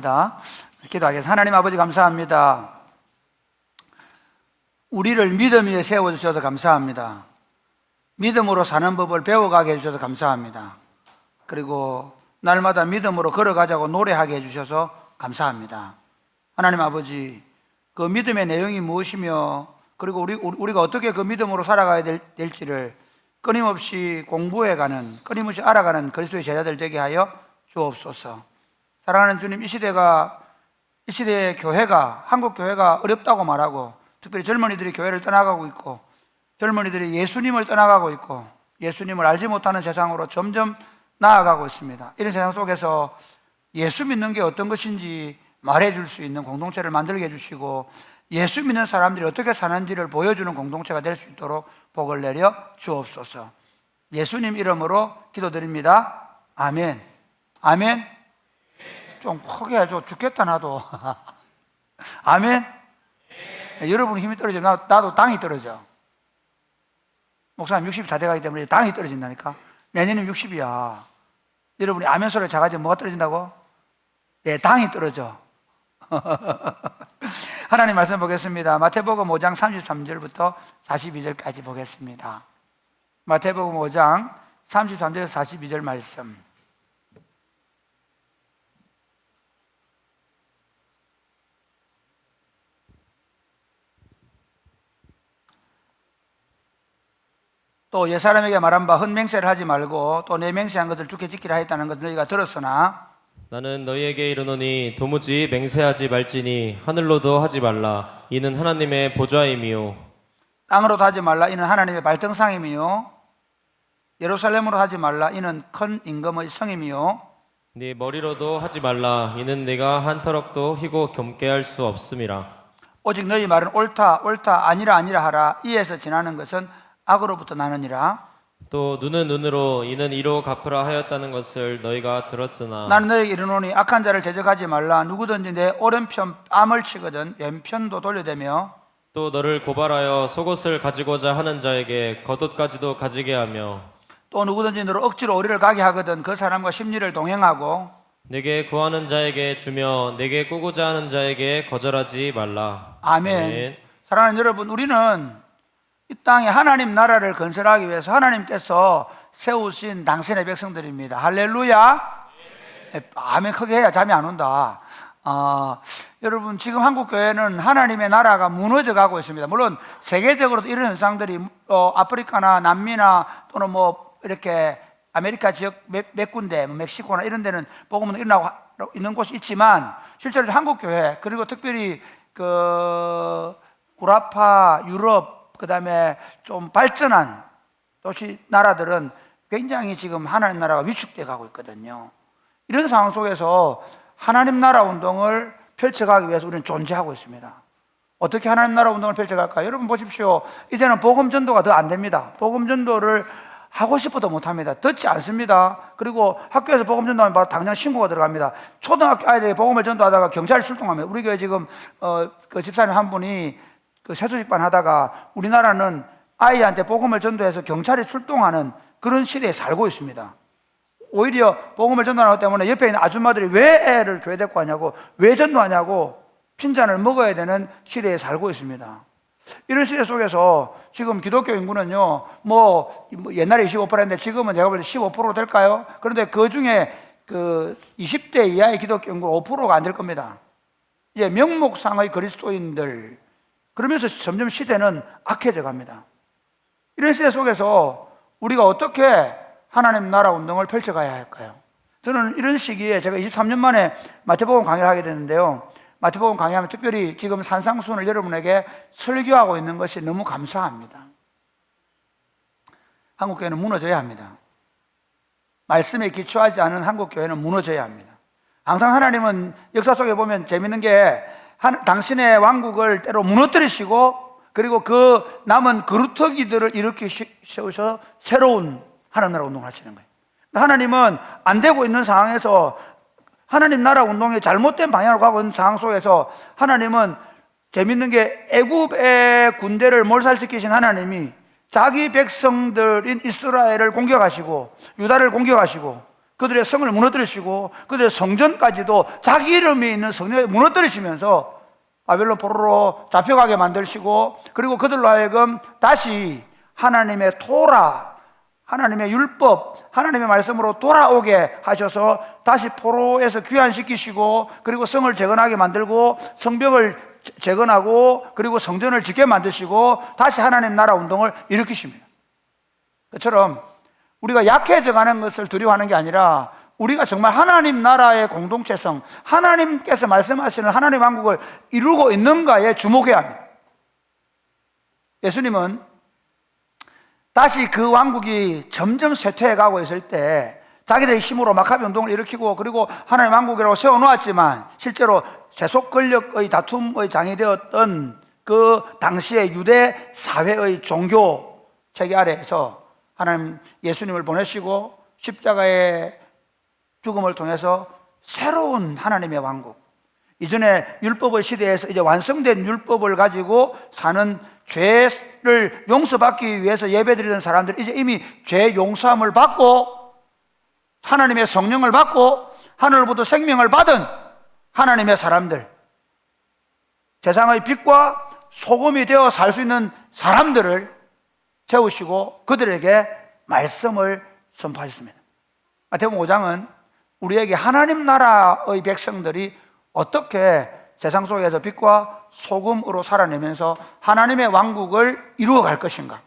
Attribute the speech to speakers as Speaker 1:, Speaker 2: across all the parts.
Speaker 1: 감사합니다. 기도하겠습니다. 하나님 아버지 감사합니다. 우리를 믿음 위에 세워주셔서 감사합니다. 믿음으로 사는 법을 배워가게 해주셔서 감사합니다. 그리고 날마다 믿음으로 걸어가자고 노래하게 해주셔서 감사합니다. 하나님 아버지, 그 믿음의 내용이 무엇이며 그리고 우리가 어떻게 그 믿음으로 살아가야 될지를 끊임없이 공부해가는, 끊임없이 알아가는 그리스도의 제자들 되게 하여 주옵소서. 사랑하는 주님, 이 시대의 교회가, 한국 교회가 어렵다고 말하고, 특별히 젊은이들이 교회를 떠나가고 있고, 젊은이들이 예수님을 떠나가고 있고, 예수님을 알지 못하는 세상으로 점점 나아가고 있습니다. 이런 세상 속에서 예수 믿는 게 어떤 것인지 말해줄 수 있는 공동체를 만들게 해주시고, 예수 믿는 사람들이 어떻게 사는지를 보여주는 공동체가 될 수 있도록 복을 내려 주옵소서. 예수님 이름으로 기도드립니다. 아멘. 아멘. 좀 크게 해줘. 죽겠다 나도. 아멘. 여러분 힘이 떨어지면 나도 당이 떨어져. 목사님 60이 다 돼가기 때문에 당이 떨어진다니까. 내년이면 60이야. 여러분이 아멘 소리를 작아지면 뭐가 떨어진다고? 네, 당이 떨어져. 하나님 말씀 보겠습니다. 마태복음 5장 33절부터 42절까지 보겠습니다. 마태복음 5장 33절에서 42절 말씀. 또 옛사람에게 말한 바 헛맹세를 하지 말고 또 내 맹세한 것을 주께 지키라 했다는 것을 너희가 들었으나
Speaker 2: 나는 너희에게 이르노니 도무지 맹세하지 말지니 하늘로도 하지 말라 이는 하나님의 보좌임이요
Speaker 1: 땅으로도 하지 말라 이는 하나님의 발등상임이요 예루살렘으로 하지 말라 이는 큰 임금의 성임이요
Speaker 2: 네 머리로도 하지 말라 이는 내가 한 터럭도 희고 겸게 할 수 없음이라.
Speaker 1: 오직 너희 말은 옳다 옳다 아니라 아니라 하라. 이에서 지나는 것은 악으로부터 나느니라.
Speaker 2: 또 눈은 눈으로 이는 이로 갚으라 하였다는 것을 너희가 들었으나
Speaker 1: 나는 너희에게 이르노니 악한 자를 대적하지 말라. 누구든지 내 오른편 뺨을 치거든 왼편도 돌려대며
Speaker 2: 또 너를 고발하여 속옷을 가지고자 하는 자에게 겉옷까지도 가지게 하며
Speaker 1: 또 누구든지 너를 억지로 어리를 가게 하거든 그 사람과 심리를 동행하고
Speaker 2: 내게 구하는 자에게 주며 내게 꾸고자 하는 자에게 거절하지 말라.
Speaker 1: 아멘.
Speaker 2: 아멘.
Speaker 1: 사랑하는 여러분, 우리는 이 땅에 하나님 나라를 건설하기 위해서 하나님께서 세우신 당신의 백성들입니다. 할렐루야. 아멘 크게 해야 잠이 안 온다. 여러분, 지금 한국 교회는 하나님의 나라가 무너져 가고 있습니다. 물론 세계적으로도 이런 현상들이 아프리카나 남미나 또는 뭐 이렇게 아메리카 지역 몇 군데, 멕시코나 이런 데는 복음은 일어나고 있는 곳이 있지만 실제로 한국 교회 그리고 특별히 그 구라파, 유럽 그 다음에 좀 발전한 도시 나라들은 굉장히 지금 하나님 나라가 위축돼 가고 있거든요. 이런 상황 속에서 하나님 나라 운동을 펼쳐가기 위해서 우리는 존재하고 있습니다. 어떻게 하나님 나라 운동을 펼쳐갈까요? 여러분 보십시오. 이제는 복음 전도가 더 안 됩니다. 복음 전도를 하고 싶어도 못합니다. 듣지 않습니다. 그리고 학교에서 복음 전도하면 바로 당장 신고가 들어갑니다. 초등학교 아이들이 복음을 전도하다가 경찰이 출동하면 우리 교회 지금 그 집사님 한 분이 그 세수집반 하다가 우리나라는 아이한테 복음을 전도해서 경찰이 출동하는 그런 시대에 살고 있습니다. 오히려 복음을 전도하는 것 때문에 옆에 있는 아줌마들이 왜 애를 교회 데리고 하냐고, 왜 전도하냐고 핀잔을 먹어야 되는 시대에 살고 있습니다. 이런 시대 속에서 지금 기독교 인구는요, 뭐 옛날에 25%인데 지금은 제가 볼 때 15% 될까요? 그런데 그 중에 그 20대 이하의 기독교 인구가 5%가 안 될 겁니다. 이제 명목상의 그리스도인들, 그러면서 점점 시대는 악해져 갑니다. 이런 시대 속에서 우리가 어떻게 하나님 나라 운동을 펼쳐가야 할까요? 저는 이런 시기에 제가 23년 만에 마태복음 강의를 하게 됐는데요. 마태복음 강의하면 특별히 지금 산상수훈을 여러분에게 설교하고 있는 것이 너무 감사합니다. 한국교회는 무너져야 합니다. 말씀에 기초하지 않은 한국교회는 무너져야 합니다. 항상 하나님은 역사 속에 보면 재밌는 게 당신의 왕국을 때로 무너뜨리시고 그리고 그 남은 그루터기들을 일으켜 세우셔서 새로운 하나님 나라 운동을 하시는 거예요. 하나님은 안 되고 있는 상황에서 하나님 나라 운동이 잘못된 방향으로 가고 있는 상황 속에서 하나님은 재밌는 게 애굽의 군대를 몰살시키신 하나님이 자기 백성들인 이스라엘을 공격하시고 유다를 공격하시고 그들의 성을 무너뜨리시고 그들의 성전까지도 자기 이름이 있는 성전을 무너뜨리시면서 바벨론 포로로 잡혀가게 만드시고, 그리고 그들로 하여금 다시 하나님의 토라, 하나님의 율법, 하나님의 말씀으로 돌아오게 하셔서 다시 포로에서 귀환시키시고, 그리고 성을 재건하게 만들고 성벽을 재건하고 그리고 성전을 짓게 만드시고 다시 하나님 나라 운동을 일으키십니다. 그처럼 우리가 약해져 가는 것을 두려워하는 게 아니라 우리가 정말 하나님 나라의 공동체성, 하나님께서 말씀하시는 하나님 왕국을 이루고 있는가에 주목해야 합니다. 예수님은 다시 그 왕국이 점점 쇠퇴해 가고 있을 때 자기들의 힘으로 마카비 운동을 일으키고 그리고 하나님 왕국이라고 세워놓았지만 실제로 세속 권력의 다툼의 장이 되었던 그 당시의 유대 사회의 종교 체계 아래에서 하나님 예수님을 보내시고 십자가의 죽음을 통해서 새로운 하나님의 왕국, 이전에 율법의 시대에서 이제 완성된 율법을 가지고 사는 죄를 용서받기 위해서 예배드리던 사람들, 이제 이미 죄 용서함을 받고 하나님의 성령을 받고 하늘로부터 생명을 받은 하나님의 사람들, 세상의 빛과 소금이 되어 살 수 있는 사람들을 세우시고 그들에게 말씀을 선포하셨습니다. 마태복음 5장은 우리에게 하나님 나라의 백성들이 어떻게 세상 속에서 빛과 소금으로 살아내면서 하나님의 왕국을 이루어갈 것인가,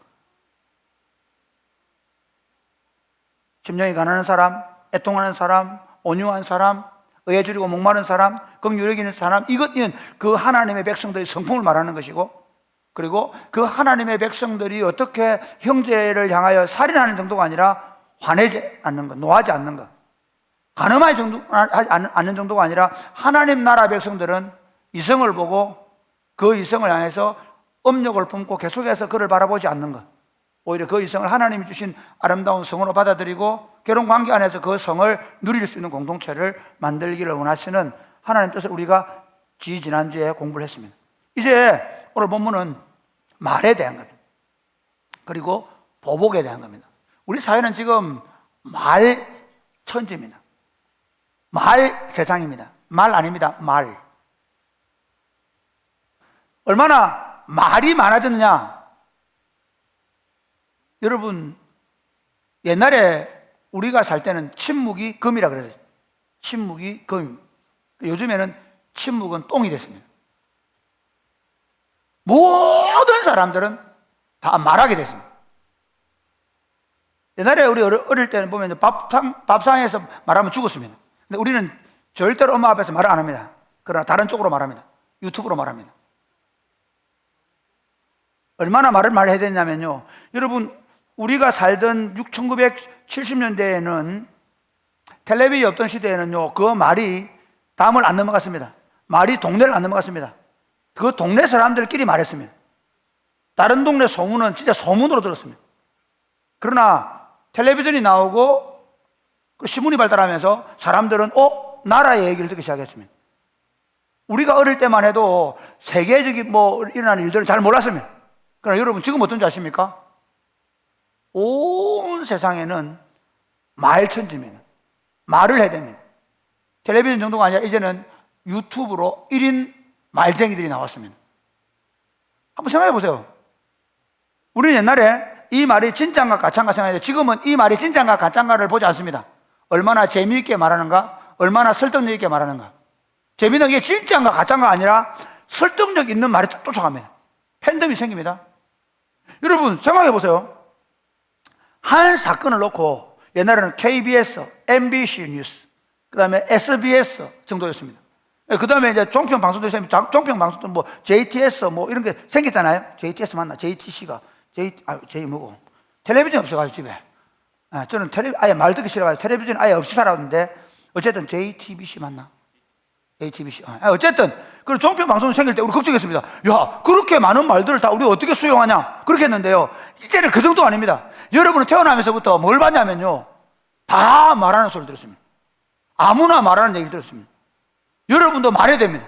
Speaker 1: 심령이 가난한 사람, 애통하는 사람, 온유한 사람, 의에 줄이고 목마른 사람, 긍휼히 여기는 사람, 이것은 그 하나님의 백성들의 성품을 말하는 것이고, 그리고 그 하나님의 백성들이 어떻게 형제를 향하여 살인하는 정도가 아니라 화내지 않는 것, 노하지 않는 것, 간음하지 않는 정도가 아니라 하나님 나라 백성들은 이성을 보고 그 이성을 향해서 업력을 품고 계속해서 그를 바라보지 않는 것, 오히려 그 이성을 하나님이 주신 아름다운 성으로 받아들이고 결혼 관계 안에서 그 성을 누릴 수 있는 공동체를 만들기를 원하시는 하나님 뜻을 우리가 지난주에 공부를 했습니다. 이제 오늘 본문은 말에 대한 겁니다. 그리고 보복에 대한 겁니다. 우리 사회는 지금 말 천지입니다. 말 세상입니다. 말 아닙니다. 말. 얼마나 말이 많아졌느냐. 여러분, 옛날에 우리가 살 때는 침묵이 금이라 그랬어요. 침묵이 금. 요즘에는 침묵은 똥이 됐습니다. 모든 사람들은 다 말하게 됐습니다. 옛날에 우리 어릴 때는 보면 밥상에서 말하면 죽었습니다. 근데 우리는 절대로 엄마 앞에서 말을 안 합니다. 그러나 다른 쪽으로 말합니다. 유튜브로 말합니다. 얼마나 말을 많이 해야 되냐면요, 여러분, 우리가 살던 1970년대에는 텔레비전이 없던 시대에는요, 그 말이 담을 안 넘어갔습니다. 말이 동네를 안 넘어갔습니다. 그 동네 사람들끼리 말했습니다. 다른 동네 소문은 진짜 소문으로 들었습니다. 그러나 텔레비전이 나오고 그 신문이 발달하면서 사람들은 나라의 얘기를 듣기 시작했습니다. 우리가 어릴 때만 해도 세계적인 일어나는 일들을 잘 몰랐습니다. 그러나 여러분, 지금 어떤지 아십니까? 온 세상에는 말천지입니다. 말을 해야 됩니다. 텔레비전 정도가 아니라 이제는 유튜브로 1인 말쟁이들이 나왔습니다. 한번 생각해 보세요. 우리는 옛날에 이 말이 진짜인가 가짜인가 생각했는데 지금은 이 말이 진짜인가 가짜인가를 보지 않습니다. 얼마나 재미있게 말하는가, 얼마나 설득력 있게 말하는가. 재미는 이게 진짜인가 가짜인가 아니라 설득력 있는 말이 쫓아갑니다. 팬덤이 생깁니다. 여러분, 생각해 보세요. 한 사건을 놓고 옛날에는 KBS, MBC 뉴스, 그 다음에 SBS 정도였습니다. 그 다음에 이제 종편 방송도 있으면 종편 방송도 JTS 이런 게 생겼잖아요. JTS 맞나? JTC가 J 뭐고? 텔레비전 없어가지고 집에. 저는 아예 말 듣기 싫어가지고 텔레비전 아예 없이 살았는데 어쨌든 JTBC 맞나? JTBC. 어쨌든 그 종편 방송 생길 때 우리 걱정했습니다. 야, 그렇게 많은 말들을 다 우리 어떻게 수용하냐? 그렇게 했는데요. 이제는 그 정도 아닙니다. 여러분은 태어나면서부터 뭘 봤냐면요, 다 말하는 소리 들었습니다. 아무나 말하는 얘기를 들었습니다. 여러분도 말해야 됩니다.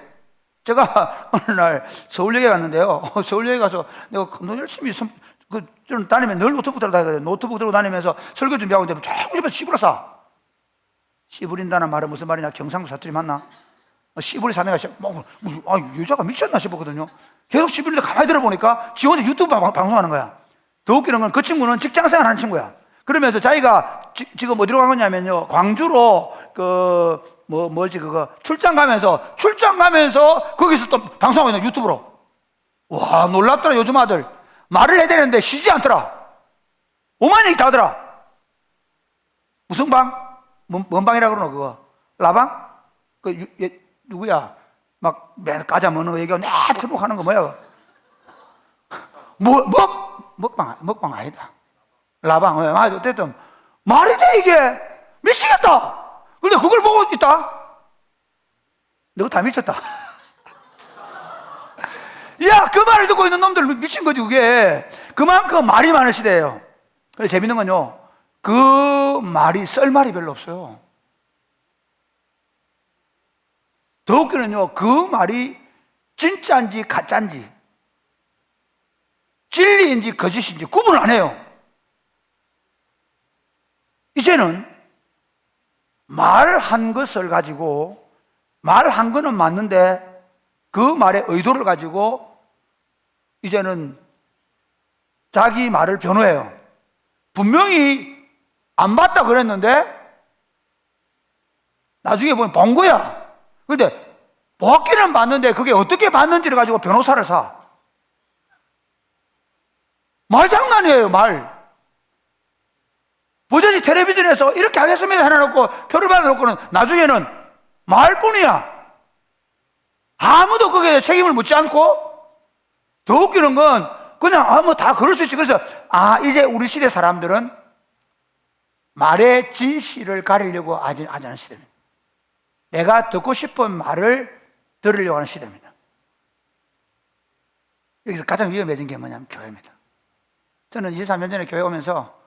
Speaker 1: 제가 어느 날 서울역에 갔는데요. 서울역에 가서 내가 너무 열심히 저는 다니면 늘 노트북 들고 다니거든요. 노트북 들고 다니면서 설교 준비하고 있는데 자꾸 집에서 시부러 싸. 씨 부린다는 말은 무슨 말이냐? 경상도 사투리 맞나? 씨 부린 사내가 여자가 미쳤나 싶었거든요. 계속 씨 부리는데 가만히 들어보니까 지 혼자 유튜브 방송하는 거야. 더 웃기는 건 그 친구는 직장생활 하는 친구야. 그러면서 자기가 지금 어디로 간 거냐면요, 광주로 출장 가면서 거기서 또 방송하고 있는 유튜브로. 와, 놀랍더라. 요즘 아들 말을 해야 되는데 쉬지 않더라. 오만 얘기 다 하더라. 무슨 방? 뭔 방이라 그러노 그거? 라방? 누구야? 막 맨 가자 먹는 거 얘기하고 틀고 하는 거 뭐야? 먹방 아니다. 라방. 어쨌든 말이 돼 이게. 미치겠다. 근데 그걸 보고 있다. 너 다 미쳤다. 야, 그 말을 듣고 있는 놈들 미친 거지 그게. 그만큼 말이 많은 시대예요. 근데 재밌는 건요, 그 말이 썰 말이 별로 없어요. 더 웃기는요, 그 말이 진짜인지 가짜인지, 진리인지 거짓인지 구분을 안 해요. 이제는 말한 것을 가지고, 말한 거는 맞는데 그 말의 의도를 가지고 이제는 자기 말을 변호해요. 분명히 안 봤다 그랬는데 나중에 보면 본 거야. 그런데 보았기는 봤는데 그게 어떻게 봤는지를 가지고 변호사를 사. 말 장난이에요, 말. 버젓이 텔레비전에서 이렇게 하겠습니다 해놓고 표를 받아놓고는 나중에는 말뿐이야. 아무도 거기에 책임을 묻지 않고. 더 웃기는 건 그냥 다 그럴 수 있지. 그래서 이제 우리 시대 사람들은 말의 진실을 가리려고 하지 않은 시대입니다. 내가 듣고 싶은 말을 들으려고 하는 시대입니다. 여기서 가장 위험해진 게 뭐냐면 교회입니다. 저는 23년 전에 교회 오면서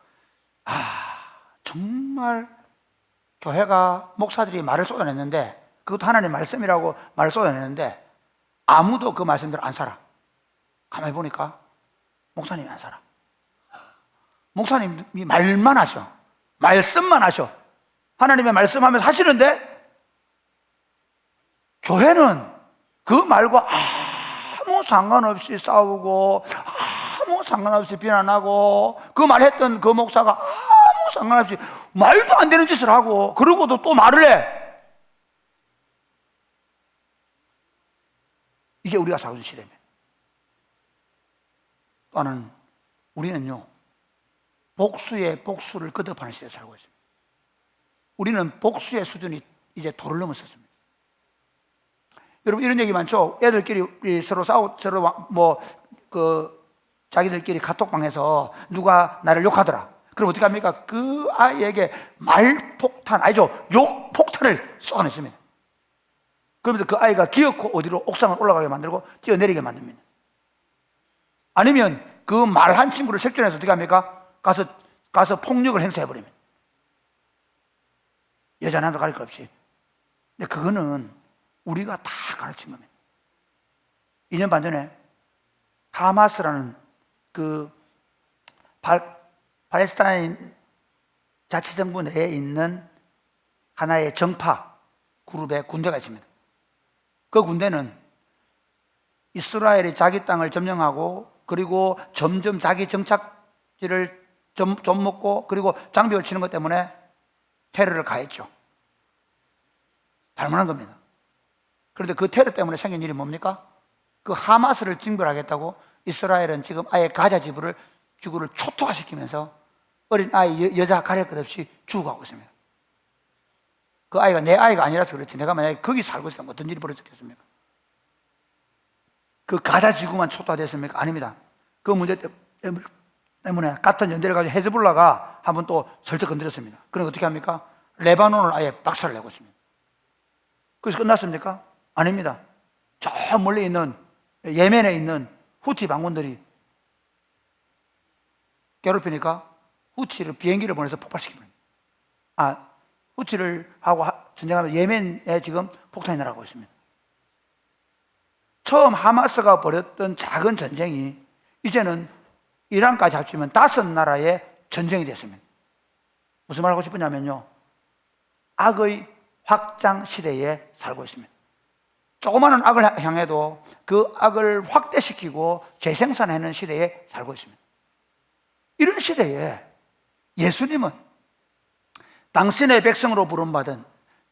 Speaker 1: 정말 교회가 목사들이 말을 쏟아냈는데, 그것도 하나님의 말씀이라고 말을 쏟아냈는데 아무도 그 말씀대로 안 살아. 가만히 보니까 목사님이 안 살아. 목사님이 말만 하셔. 말씀만 하셔. 하나님의 말씀하면서 하시는데 교회는 그 말과 아무 상관없이 싸우고 아무 상관없이 비난하고, 그 말했던 그 목사가 아무 상관없이 말도 안 되는 짓을 하고, 그러고도 또 말을 해. 이게 우리가 살고 있는 시대입니다. 또 하나는 우리는요, 복수에 복수를 거듭하는 시대에 살고 있습니다. 우리는 복수의 수준이 이제 도를 넘어섰습니다. 여러분, 이런 얘기 많죠? 애들끼리 서로 자기들끼리 카톡방에서 누가 나를 욕하더라. 그럼 어떻게 합니까? 그 아이에게 말폭탄, 욕폭탄을 쏟아냈습니다. 그러면서 그 아이가 기어코 어디로 옥상을 올라가게 만들고 뛰어내리게 만듭니다. 아니면 그 말한 친구를 색전해서 어떻게 합니까? 가서 폭력을 행사해버립니다. 여자 남자 가릴 것 없이. 근데 그거는 우리가 다 가르친 겁니다. 2년 반 전에 하마스라는 그 팔레스타인 자치정부 내에 있는 하나의 정파 그룹의 군대가 있습니다. 그 군대는 이스라엘이 자기 땅을 점령하고, 그리고 점점 자기 정착지를 좀 먹고, 그리고 장벽을 치는 것 때문에 테러를 가했죠. 발문한 겁니다. 그런데 그 테러 때문에 생긴 일이 뭡니까? 그 하마스를 징벌하겠다고 이스라엘은 지금 아예 가자 지구를 초토화시키면서 어린 아이, 여자 가릴 것 없이 죽어가고 있습니다. 그 아이가 내 아이가 아니라서 그렇지, 내가 만약에 거기 살고 있으면 어떤 일이 벌어졌겠습니까? 그 가자 지구만 초토화됐습니까? 아닙니다. 그 문제 때문에 같은 연대를 가지고 헤즈볼라가 한번 또 설득 건드렸습니다. 그럼 어떻게 합니까? 레바논을 아예 박살을 내고 있습니다. 그래서 끝났습니까? 아닙니다. 저 멀리 있는 예멘에 있는 후티 반군들이 괴롭히니까 후티를 비행기를 보내서 폭발시킵니다. 후티를 하고 전쟁하면 예멘에 지금 폭탄이 날아가고 있습니다. 처음 하마스가 벌였던 작은 전쟁이 이제는 이란까지 합치면 5나라의 전쟁이 됐습니다. 무슨 말 하고 싶으냐면요, 악의 확장 시대에 살고 있습니다. 조그마한 악을 향해도 그 악을 확대시키고 재생산하는 시대에 살고 있습니다. 이런 시대에 예수님은 당신의 백성으로 부름받은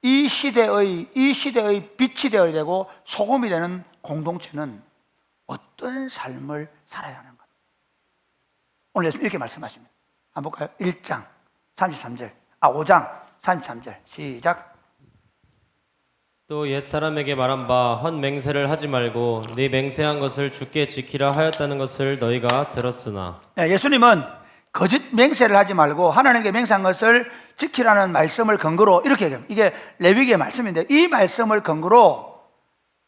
Speaker 1: 이 시대의 빛이 되어야 되고 소금이 되는 공동체는 어떤 삶을 살아야 하는가? 오늘 예수님 이렇게 말씀하십니다. 한번 볼까요? 1장 33절 5장 33절 시작.
Speaker 2: 또 옛사람에게 말한 바 헛 맹세를 하지 말고 네 맹세한 것을 주께 지키라 하였다는 것을 너희가 들었으나.
Speaker 1: 네, 예수님은 거짓 맹세를 하지 말고 하나님께 맹세한 것을 지키라는 말씀을 근거로 이렇게 얘기합니다. 이게 레위기의 말씀인데 이 말씀을 근거로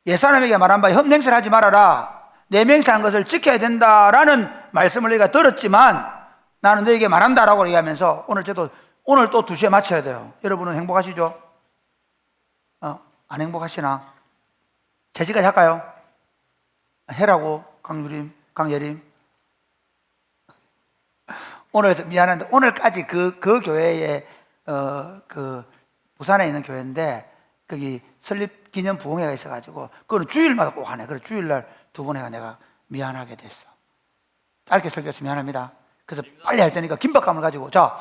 Speaker 1: 옛사람에게 말한 바 헛 맹세를 하지 말아라, 내 맹세한 것을 지켜야 된다라는 말씀을 너희가 들었지만 나는 너희에게 말한다라고 얘기하면서 오늘 또 2시에 마쳐야 돼요. 여러분은 행복하시죠? 안 행복하시나? 3시까지 할까요? 해라고 강예림 오늘에서 미안한데 오늘까지 그 교회에 부산에 있는 교회인데 거기 설립 기념 부흥회가 있어가지고 그거는 주일마다 꼭 하네. 그래 주일날 2번 해가 내가 미안하게 됐어. 짧게 설교해서 미안합니다. 그래서 빨리 할 테니까 긴박감을 가지고 자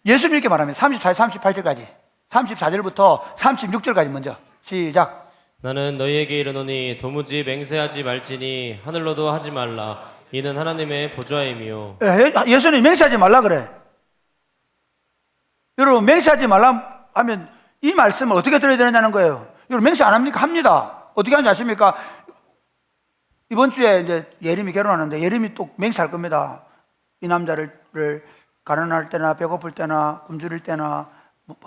Speaker 1: 예수님 이렇게 말합니다. 34, 38절까지 34절부터 36절까지 먼저 시작.
Speaker 2: 나는 너희에게 이르노니 도무지 맹세하지 말지니 하늘로도 하지 말라. 이는 하나님의 보좌임이요.
Speaker 1: 예수님 맹세하지 말라 그래. 여러분 맹세하지 말라 하면 이 말씀을 어떻게 들어야 되느냐는 거예요. 여러분 맹세 안 합니까? 합니다. 어떻게 하는지 아십니까? 이번 주에 이제 예림이 결혼하는데 예림이 또 맹세할 겁니다. 이 남자를 가난할 때나 배고플 때나 굶주릴 때나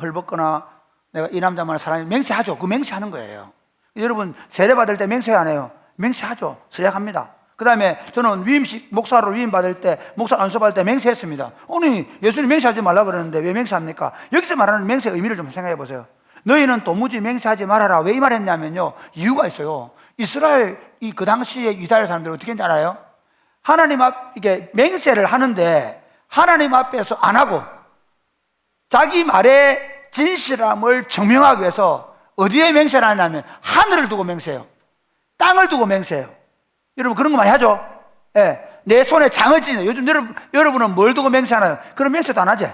Speaker 1: 헐벗거나 내가 이 남자만을 사랑해 맹세하죠. 그 맹세하는 거예요. 여러분 세례 받을 때 맹세 안 해요? 맹세하죠. 서약합니다. 그 다음에 저는 목사로 위임 받을 때 목사 안수 받을 때 맹세했습니다. 아니 예수님 맹세하지 말라 그러는데 왜 맹세합니까? 여기서 말하는 맹세의 의미를 좀 생각해 보세요. 너희는 도무지 맹세하지 말아라. 왜 이 말 했냐면요 이유가 있어요. 이스라엘 그 당시에 이스라엘 사람들이 어떻게 했는지 알아요? 하나님 이게 맹세를 하는데 하나님 앞에서 안 하고 자기 말의 진실함을 증명하기 위해서 어디에 맹세를 하냐면 하늘을 두고 맹세해요. 땅을 두고 맹세해요. 여러분 그런 거 많이 하죠? 예. 내 손에 장을 쥐는 요즘 여러분은 뭘 두고 맹세하나요? 그런 맹세도 안 하지.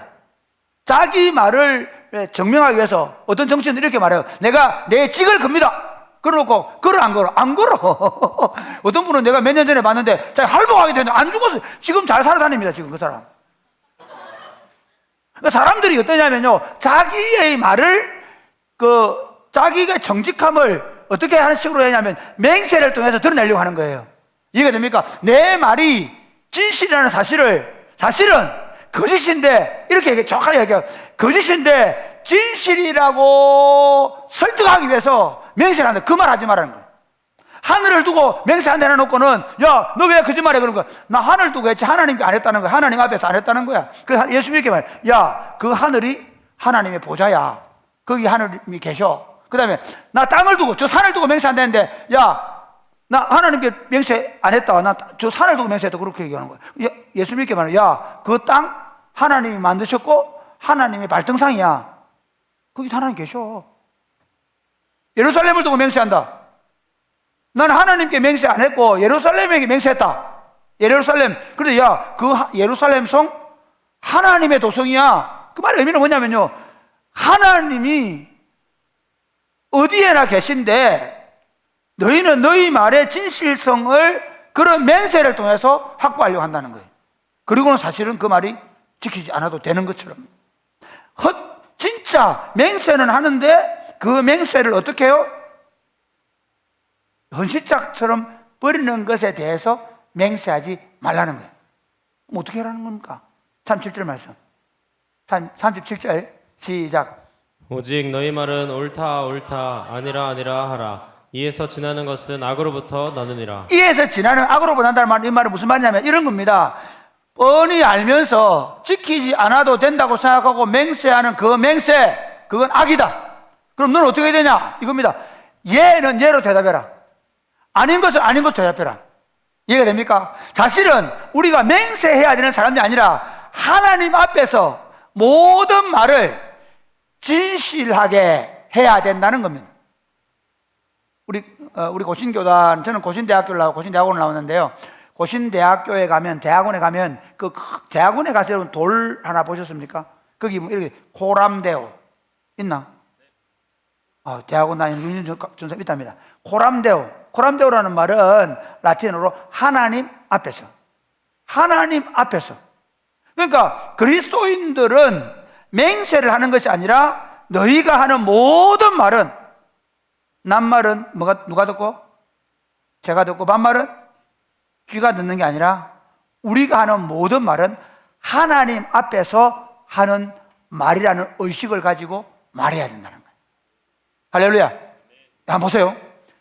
Speaker 1: 자기 말을 증명하기 위해서 어떤 정치인들이 이렇게 말해요. 내가 내 직을 겁니다. 그러놓고 걸어 안 걸어? 안 걸어. 어떤 분은 내가 몇 년 전에 봤는데 자기 할복하게 됐는데 안 죽었어요. 지금 잘 살아다닙니다. 지금 그 사람. 그러니까 사람들이 어떠냐면요 자기의 말을 자기가 정직함을 어떻게 하는 식으로 하냐면 맹세를 통해서 드러내려고 하는 거예요. 이해가 됩니까? 내 말이 진실이라는 사실은 거짓인데 이렇게 정확하게 얘기해요. 거짓인데 진실이라고 설득하기 위해서 맹세를 하는데 그 말 하지 말라는 거예요. 하늘을 두고 맹세 안 해놓고는 야 너 왜 거짓말해 그런 거야. 나 하늘 두고 했지 하나님께 안 했다는 거야. 하나님 앞에서 안 했다는 거야. 그래서 예수님 이렇게 말해요. 야 그 하늘이 하나님의 보좌야. 거기 하나님이 계셔. 그 다음에 나 땅을 두고 저 산을 두고 맹세 안 되는데 야 나 하나님께 맹세 안 했다. 나 저 산을 두고 맹세했다. 그렇게 얘기하는 거야. 예수님 이렇게 말해요. 야 그 땅 하나님이 만드셨고 하나님의 발등상이야. 거기 하나님 계셔. 예루살렘을 두고 맹세한다. 나는 하나님께 맹세 안 했고 예루살렘에게 맹세했다. 예루살렘. 그런데 야 그 예루살렘 성 하나님의 도성이야. 그 말의 의미는 뭐냐면요 하나님이 어디에나 계신데 너희는 너희 말의 진실성을 그런 맹세를 통해서 확보하려고 한다는 거예요. 그리고는 사실은 그 말이 지키지 않아도 되는 것처럼 진짜 맹세는 하는데 그 맹세를 어떻게 해요? 헌신짝처럼 버리는 것에 대해서 맹세하지 말라는 거예요. 그럼 어떻게 하라는 겁니까? 37절 말씀 37절 시작.
Speaker 2: 오직 너희 말은 옳다 옳다 아니라 아니라 하라. 이에서 지나는 것은 악으로부터 나느니라.
Speaker 1: 이에서 지나는 악으로부터 난다는 말, 이 말은 무슨 말이냐면 이런 겁니다. 뻔히 알면서 지키지 않아도 된다고 생각하고 맹세하는 그 맹세, 그건 악이다. 그럼 너는 어떻게 해야 되냐? 이겁니다. 예는 예로 대답해라. 아닌 것은 아닌 것으로 대답해라. 이해가 됩니까? 사실은 우리가 맹세해야 되는 사람이 아니라 하나님 앞에서 모든 말을 진실하게 해야 된다는 겁니다. 우리 고신교단, 저는 고신대학교를 나오고 고신대학원을 나오는데요. 고신대학교에 가면, 대학원에 가면, 대학원에 가서 여러분 돌 하나 보셨습니까? 거기 뭐 이렇게 코람데오 있나? 대학원 다니는 윤준 전사 있답니다. 코람데오라는 말은 라틴어로 하나님 앞에서. 하나님 앞에서. 그러니까 그리스도인들은 맹세를 하는 것이 아니라 너희가 하는 모든 말은, 낱말은 누가 듣고? 제가 듣고, 반말은 귀가 듣는 게 아니라 우리가 하는 모든 말은 하나님 앞에서 하는 말이라는 의식을 가지고 말해야 된다는 거예요. 할렐루야. 한번 보세요.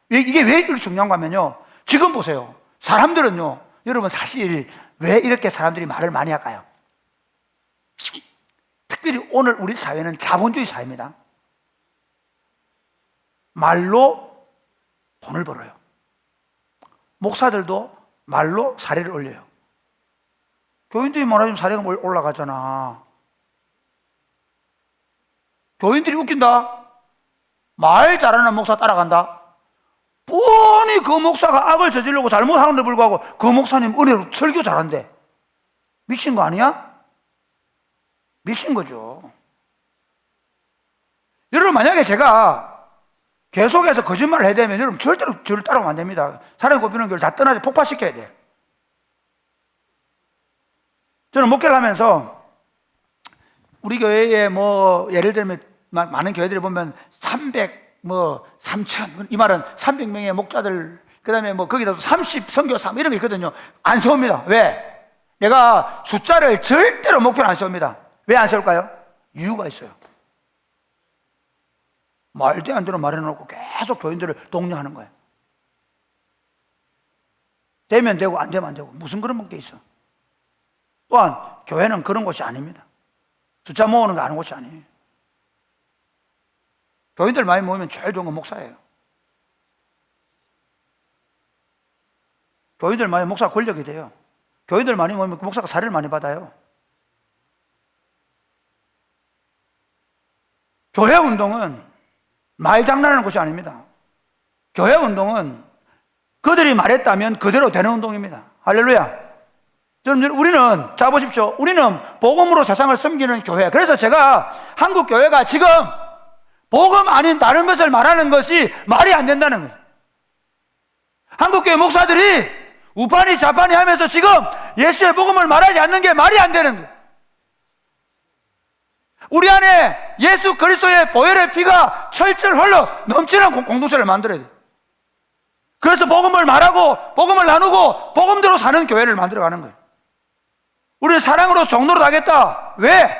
Speaker 1: 이게 왜 이렇게 중요한가 하면요, 지금 보세요. 사람들은요, 여러분 사실 왜 이렇게 사람들이 말을 많이 할까요? 특별히 오늘 우리 사회는 자본주의 사회입니다. 말로 돈을 벌어요. 목사들도 말로 사례를 올려요. 교인들이 말하면 사례가 올라가잖아. 교인들이 웃긴다. 말 잘하는 목사 따라간다. 뻔히 그 목사가 악을 저지르고 잘못하는데 불구하고 그 목사님 은혜로 설교 잘한대. 미친 거 아니야? 미친 거죠. 여러분, 만약에 제가 계속해서 거짓말을 해야 되면 여러분 절대로 저를 따라오면 안 됩니다. 사람이 꼽히는 교회를 다 떠나서 폭파시켜야 돼요. 저는 목회를 하면서 우리 교회에 예를 들면 많은 교회들을 보면 3,000, 이 말은 300명의 목자들, 그 다음에 거기다 30 선교사 이런 게 있거든요. 안 세웁니다. 왜? 내가 숫자를 절대로 목표로 안 세웁니다. 왜 안 세울까요? 이유가 있어요. 말도 안 되는 말 해놓고 계속 교인들을 독려하는 거예요. 되면 되고 안 되면 안 되고 무슨 그런 게 있어. 또한 교회는 그런 곳이 아닙니다. 숫자 모으는 거 아는 곳이 아니에요. 교인들 많이 모이면 제일 좋은 건 목사예요. 교인들 많이 목사가 권력이 돼요. 교인들 많이 모이면 목사가 사례를 많이 받아요. 교회 운동은 말 장난하는 것이 아닙니다. 교회 운동은 그들이 말했다면 그대로 되는 운동입니다. 할렐루야. 여러분, 우리는, 자 보십시오. 우리는 복음으로 세상을 섬기는 교회. 그래서 제가 한국 교회가 지금 복음 아닌 다른 것을 말하는 것이 말이 안 된다는 거예요. 한국 교회 목사들이 우파니 좌파니 하면서 지금 예수의 복음을 말하지 않는 게 말이 안 되는 거예요. 우리 안에 예수 그리스도의 보혈의 피가 철철 흘러 넘치는 공동체를 만들어야 돼요. 그래서 복음을 말하고 복음을 나누고 복음대로 사는 교회를 만들어가는 거예요. 우리는 사랑으로 종로로 하겠다. 왜?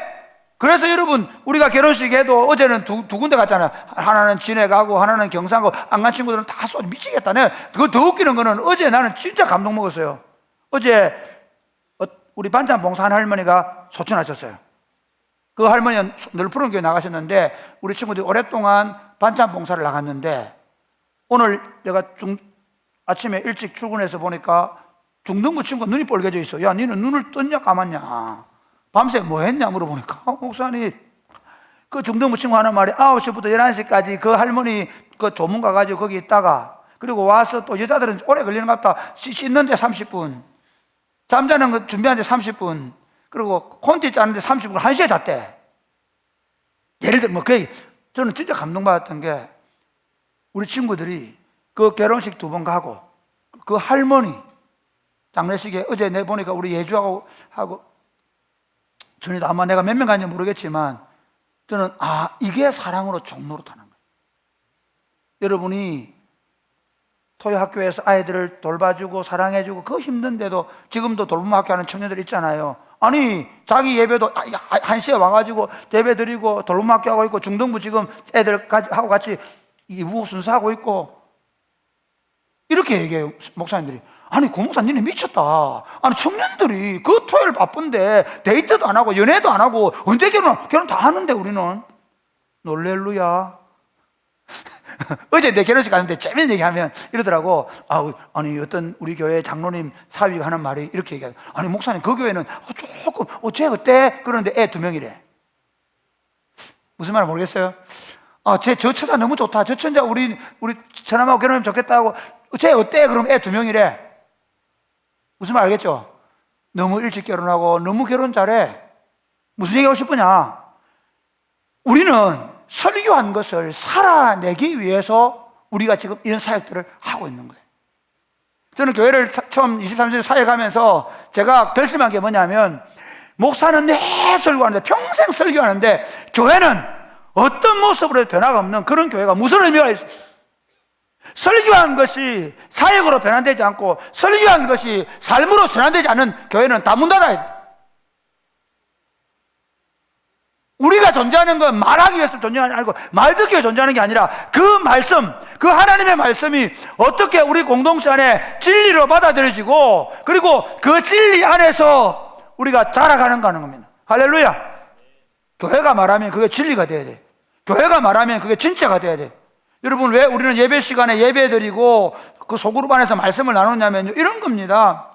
Speaker 1: 그래서 여러분, 우리가 결혼식에도 어제는 두 군데 갔잖아요. 하나는 진해 가고 하나는 경상 가고 안 간 친구들은 다 쏘 미치겠다. 그거 더 웃기는 거는 어제 나는 진짜 감동 먹었어요. 어제 우리 반찬 봉사하는 할머니가 소천하셨어요. 그 할머니는 늘 푸른 교회 나가셨는데 우리 친구들이 오랫동안 반찬 봉사를 나갔는데 오늘 내가 아침에 일찍 출근해서 보니까 중등부 친구가 눈이 빨개져 있어. 야, 너는 눈을 떴냐 감았냐? 밤새 뭐 했냐 물어보니까 목사님, 그 중등부 친구 하는 말이 9시부터 11시까지 그 할머니 그 조문 가가지고 거기 있다가 그리고 와서 또 여자들은 오래 걸리는 것 같다. 씻는데 30분, 잠자는 거 준비하는데 30분, 그리고 콘티 짜는데 30분, 1시에 잤대. 예를 들면 저는 진짜 감동받았던 게 우리 친구들이 그 결혼식 2번 가고 그 할머니 장례식에 어제 내보니까 우리 예주하고 전에도 아마 내가 몇 명 갔는지 모르겠지만 저는 이게 사랑으로 종로로 타는 거예요. 여러분이 토요학교에서 아이들을 돌봐주고 사랑해주고 그 힘든데도 지금도 돌봄학교 하는 청년들 있잖아요. 아니 자기 예배도 1시에 와가지고 예배 드리고 돌봄학교 하고 있고 중등부 지금 애들하고 같이 이부 순서하고 있고 이렇게 얘기해요. 목사님들이. 아니 그 목사 니네 미쳤다. 아니 청년들이 그 토요일 바쁜데 데이트도 안 하고 연애도 안 하고 언제 결혼 다 하는데 우리는. 놀렐루야. 어제 내 결혼식 갔는데 재밌는 얘기하면 이러더라고. 아니 어떤 우리 교회 장로님 사위가 하는 말이 이렇게 얘기해요. 아니 목사님 그 교회는 조금 쟤 어때? 그러는데 애 2명이래. 무슨 말 모르겠어요? 저 처자 너무 좋다. 저 천자 우리 처남하고 결혼하면 좋겠다고. 쟤 어때? 그럼 애 2명이래. 무슨 말 알겠죠? 너무 일찍 결혼하고 너무 결혼 잘해. 무슨 얘기하고 싶으냐? 우리는 설교한 것을 살아내기 위해서 우리가 지금 이런 사역들을 하고 있는 거예요. 저는 교회를 처음 23년 사역하면서 제가 결심한 게 뭐냐면, 목사는 내 설교하는데, 평생 설교하는데 교회는 어떤 모습으로 변화가 없는 그런 교회가 무슨 의미가 있어요? 설교한 것이 사역으로 변환되지 않고 설교한 것이 삶으로 전환되지 않는 교회는 다 문 닫아야 돼요. 우리가 존재하는 건 말하기 위해서 존재하는 게 아니고 말 듣기 위해서 존재하는 게 아니라 그 말씀, 그 하나님의 말씀이 어떻게 우리 공동체 안에 진리로 받아들여지고 그리고 그 진리 안에서 우리가 자라가는가 하는 겁니다. 할렐루야. 교회가 말하면 그게 진리가 돼야 돼. 교회가 말하면 그게 진짜가 돼야 돼. 여러분, 왜 우리는 예배 시간에 예배 드리고 그 소그룹 안에서 말씀을 나누냐면요, 이런 겁니다.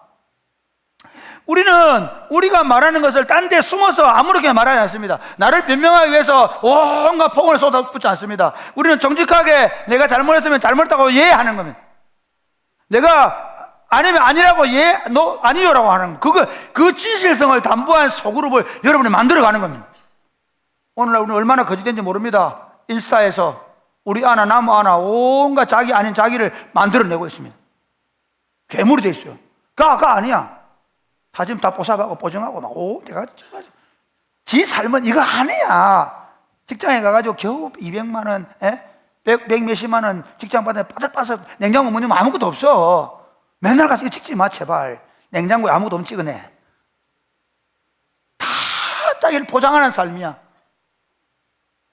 Speaker 1: 우리는 우리가 말하는 것을 딴 데 숨어서 아무렇게나 말하지 않습니다. 나를 변명하기 위해서 온갖 폭언을 쏟아붓지 않습니다. 우리는 정직하게 내가 잘못했으면 잘못했다고 예하는 겁니다. 내가 아니면 아니라고 너 아니요라고 하는 겁니다. 그 진실성을 담보한 소그룹을 여러분이 만들어가는 겁니다. 오늘날 우리는 얼마나 거짓된지 모릅니다. 인스타에서 우리 아나 나무 아나 온갖 자기 아닌 자기를 만들어내고 있습니다. 괴물이 돼 있어요. 그가 아니야. 사진 다 뽀샵하고 보정하고 내가 지 삶은 이거 아니야. 직장에 가가지고 겨우 200만 원, 100 몇십만 원 직장 받는데 빠삭빠삭 냉장고 문 열면 아무것도 없어. 맨날 가서 이거 찍지 마 제발. 냉장고에 아무것도 없으면 찍어내. 다 자기를 포장하는 삶이야.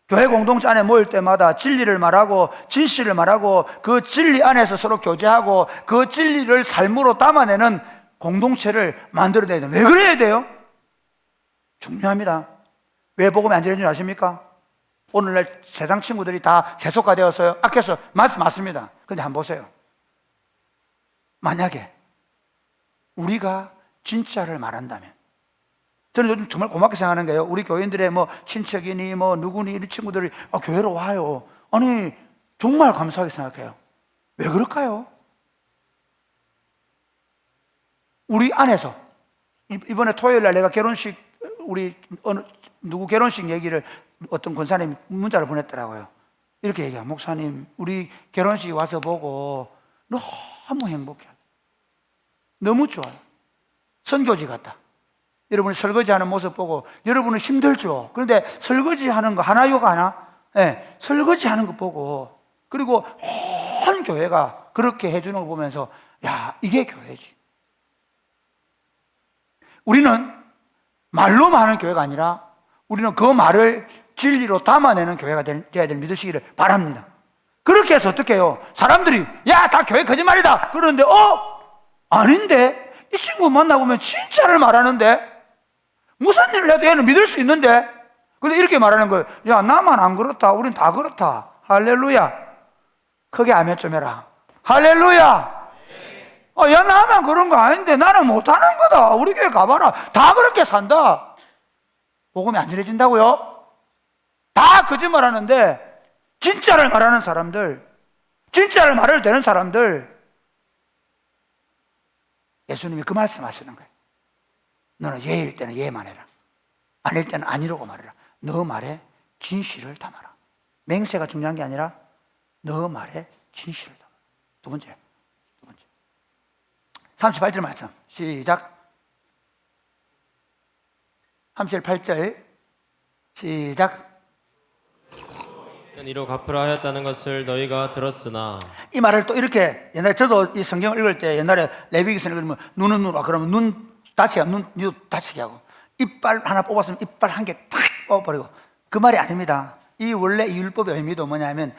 Speaker 1: 교회 공동체 안에 모일 때마다 진리를 말하고 진실을 말하고 그 진리 안에서 서로 교제하고 그 진리를 삶으로 담아내는 공동체를 만들어내야 돼요. 왜 그래야 돼요? 중요합니다. 왜 복음이 안 전해지는지 아십니까? 오늘날 세상 친구들이 다 세속화되었어요. 악해서 맞습니다. 근데 한번 보세요. 만약에 우리가 진짜를 말한다면, 저는 요즘 정말 고맙게 생각하는 게요, 우리 교인들의 친척이니 누구니 이런 친구들이 교회로 와요. 아니 정말 감사하게 생각해요. 왜 그럴까요? 우리 안에서 이번에 토요일 날 내가 결혼식, 우리 누구 결혼식 얘기를 어떤 권사님이 문자를 보냈더라고요. 이렇게 얘기해요. 목사님, 우리 결혼식 와서 보고 너무 행복해. 너무 좋아요. 선교지 같다. 여러분이 설거지하는 모습 보고 여러분은 힘들죠. 그런데 설거지하는 거 하나요가 하나? 네, 설거지하는 거 보고, 그리고 온 교회가 그렇게 해주는 거 보면서 야, 이게 교회지. 우리는 말로만 하는 교회가 아니라 우리는 그 말을 진리로 담아내는 교회가 되어야 될 믿으시기를 바랍니다. 그렇게 해서 어떻게 해요? 사람들이 야, 다 교회 거짓말이다 그러는데 아닌데 이 친구 만나보면 진짜를 말하는데 무슨 일을 해도 얘는 믿을 수 있는데, 근데 이렇게 말하는 거예요. 야, 나만 안 그렇다. 우린 다 그렇다. 할렐루야. 크게 아멘 좀 해라. 할렐루야. 야, 나만 그런 거 아닌데 나는 못하는 거다. 우리 교회 가봐라. 다 그렇게 산다. 복음이 안 전해진다고요? 다 거짓말 하는데 진짜를 말하는 사람들, 진짜를 말해도 되는 사람들, 예수님이 그 말씀 하시는 거예요. 너는 예일 때는 예만 해라. 아닐 때는 아니라고 말해라. 너 말에 진실을 담아라. 맹세가 중요한 게 아니라 너 말에 진실을 담아라. 두 번째 38절 말씀 시작. 38절 시작.
Speaker 2: 이로 갚으라 하였다는 것을 너희가 들었으나,
Speaker 1: 이 말을 또 이렇게, 옛날에 저도 이 성경을 읽을 때 옛날에 레위기서를 읽으면 눈은 누라 그러면 눈 다치게, 눈 다치게 하고, 이빨 하나 뽑았으면 이빨 한 개 탁 뽑아버리고, 그 말이 아닙니다. 이 원래 이 율법의 의미도 뭐냐면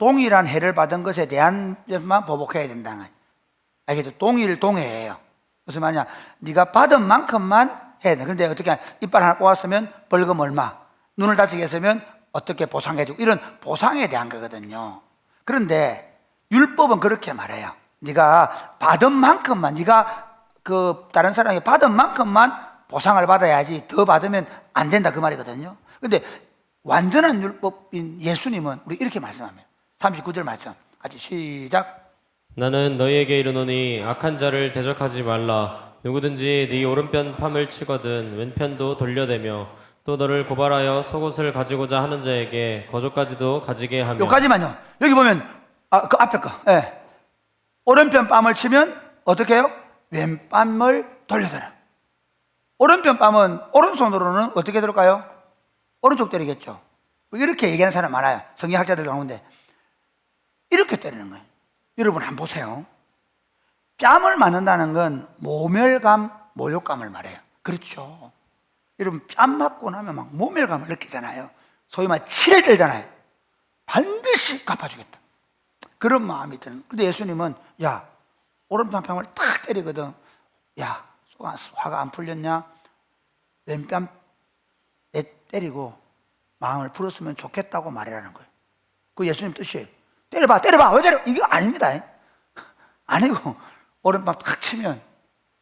Speaker 1: 동일한 해를 받은 것에 대한 것만 보복해야 된다는 거예요. 알겠죠? 동해예요. 무슨 말이냐? 네가 받은 만큼만 해야 돼. 그런데 어떻게 이빨 하나 뽑았으면 벌금 얼마, 눈을 다치게 했으면 어떻게 보상해주고, 이런 보상에 대한 거거든요. 그런데 율법은 그렇게 말해요. 네가 받은 만큼만, 네가 다른 사람이 받은 만큼만 보상을 받아야지 더 받으면 안 된다, 그 말이거든요. 근데 완전한 율법인 예수님은 우리 이렇게 말씀합니다. 39절 말씀 같이 시작.
Speaker 2: 나는 너희에게 이르노니 악한 자를 대적하지 말라. 누구든지 네 오른편 팜을 치거든 왼편도 돌려대며 또 너를 고발하여 속옷을 가지고자 하는 자에게 거저까지도 가지게 하며.
Speaker 1: 여기까지만요. 여기 보면 그 앞에 거. 예. 오른편 뺨을 치면 어떻게 해요? 왼뺨을 돌려드려. 오른편 뺨은 오른손으로는 어떻게 들을까요? 오른쪽 때리겠죠. 이렇게 얘기하는 사람 많아요. 성경학자들 가운데. 이렇게 때리는 거예요. 여러분 한번 보세요. 뺨을 맞는다는 건 모멸감, 모욕감을 말해요. 그렇죠. 여러분 뺨 맞고 나면 막 모멸감을 느끼잖아요. 소위 말 치를 때잖아요. 반드시 갚아주겠다. 그런 마음이 드는. 근데 예수님은 야, 오른편 뺨을 탁 때리거든. 야, 화가 안 풀렸냐? 왼뺨 때리고 마음을 풀었으면 좋겠다고 말이라는 거예요. 그 예수님 뜻이에요. 때려봐, 때려봐. 왜 때려? 이거 아닙니다. 아니고 오른밤 탁 치면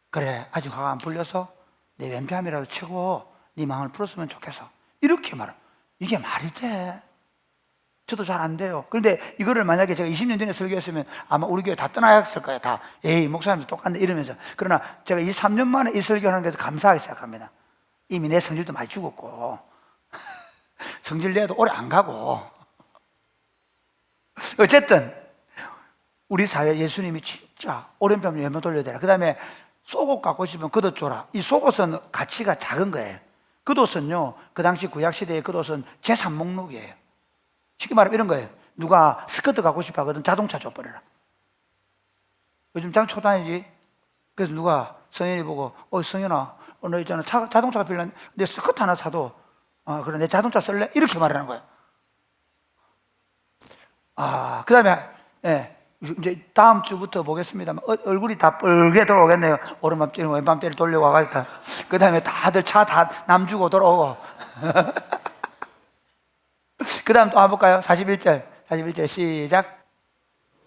Speaker 1: 그래, 아직 화가 안 풀려서 내 왼뺨이라도 치고 네 마음을 풀었으면 좋겠어. 이렇게 말해. 이게 말이 돼? 저도 잘 안 돼요. 그런데 이거를 만약에 제가 20년 전에 설교했으면 아마 우리 교회 다 떠나갔을 거예요. 다. 에이, 목사님도 똑같네 이러면서. 그러나 제가 23년 만에 이 설교하는 데도 감사하게 생각합니다. 이미 내 성질도 많이 죽었고 성질 내도 오래 안 가고. 어쨌든 우리 사회 예수님이 진짜 오른편 왼편 돌려대라. 그 다음에 속옷 갖고 싶으면 겉옷 줘라. 이 속옷은 가치가 작은 거예요. 겉옷은요, 그 당시 구약시대의 겉옷은 재산 목록이에요. 쉽게 말하면 이런 거예요. 누가 스커트 갖고 싶어 하거든 자동차 줘버려라. 요즘 장 초단이지. 그래서 누가 성현이 보고 성현아, 너 있잖아 자동차가 필요한데 내 스커트 하나 사도 그래 내 자동차 쓸래? 이렇게 말하는 거예요. 그 다음에 이제 다음 주부터 보겠습니다. 얼굴이 다 뻘게 돌아오겠네요. 오른밤 때리고 왼밤 때리 돌려고 와가지고. 그 다음에 다들 차 다 남주고 돌아오고. 그 다음 또 한번 볼까요? 41절 시작.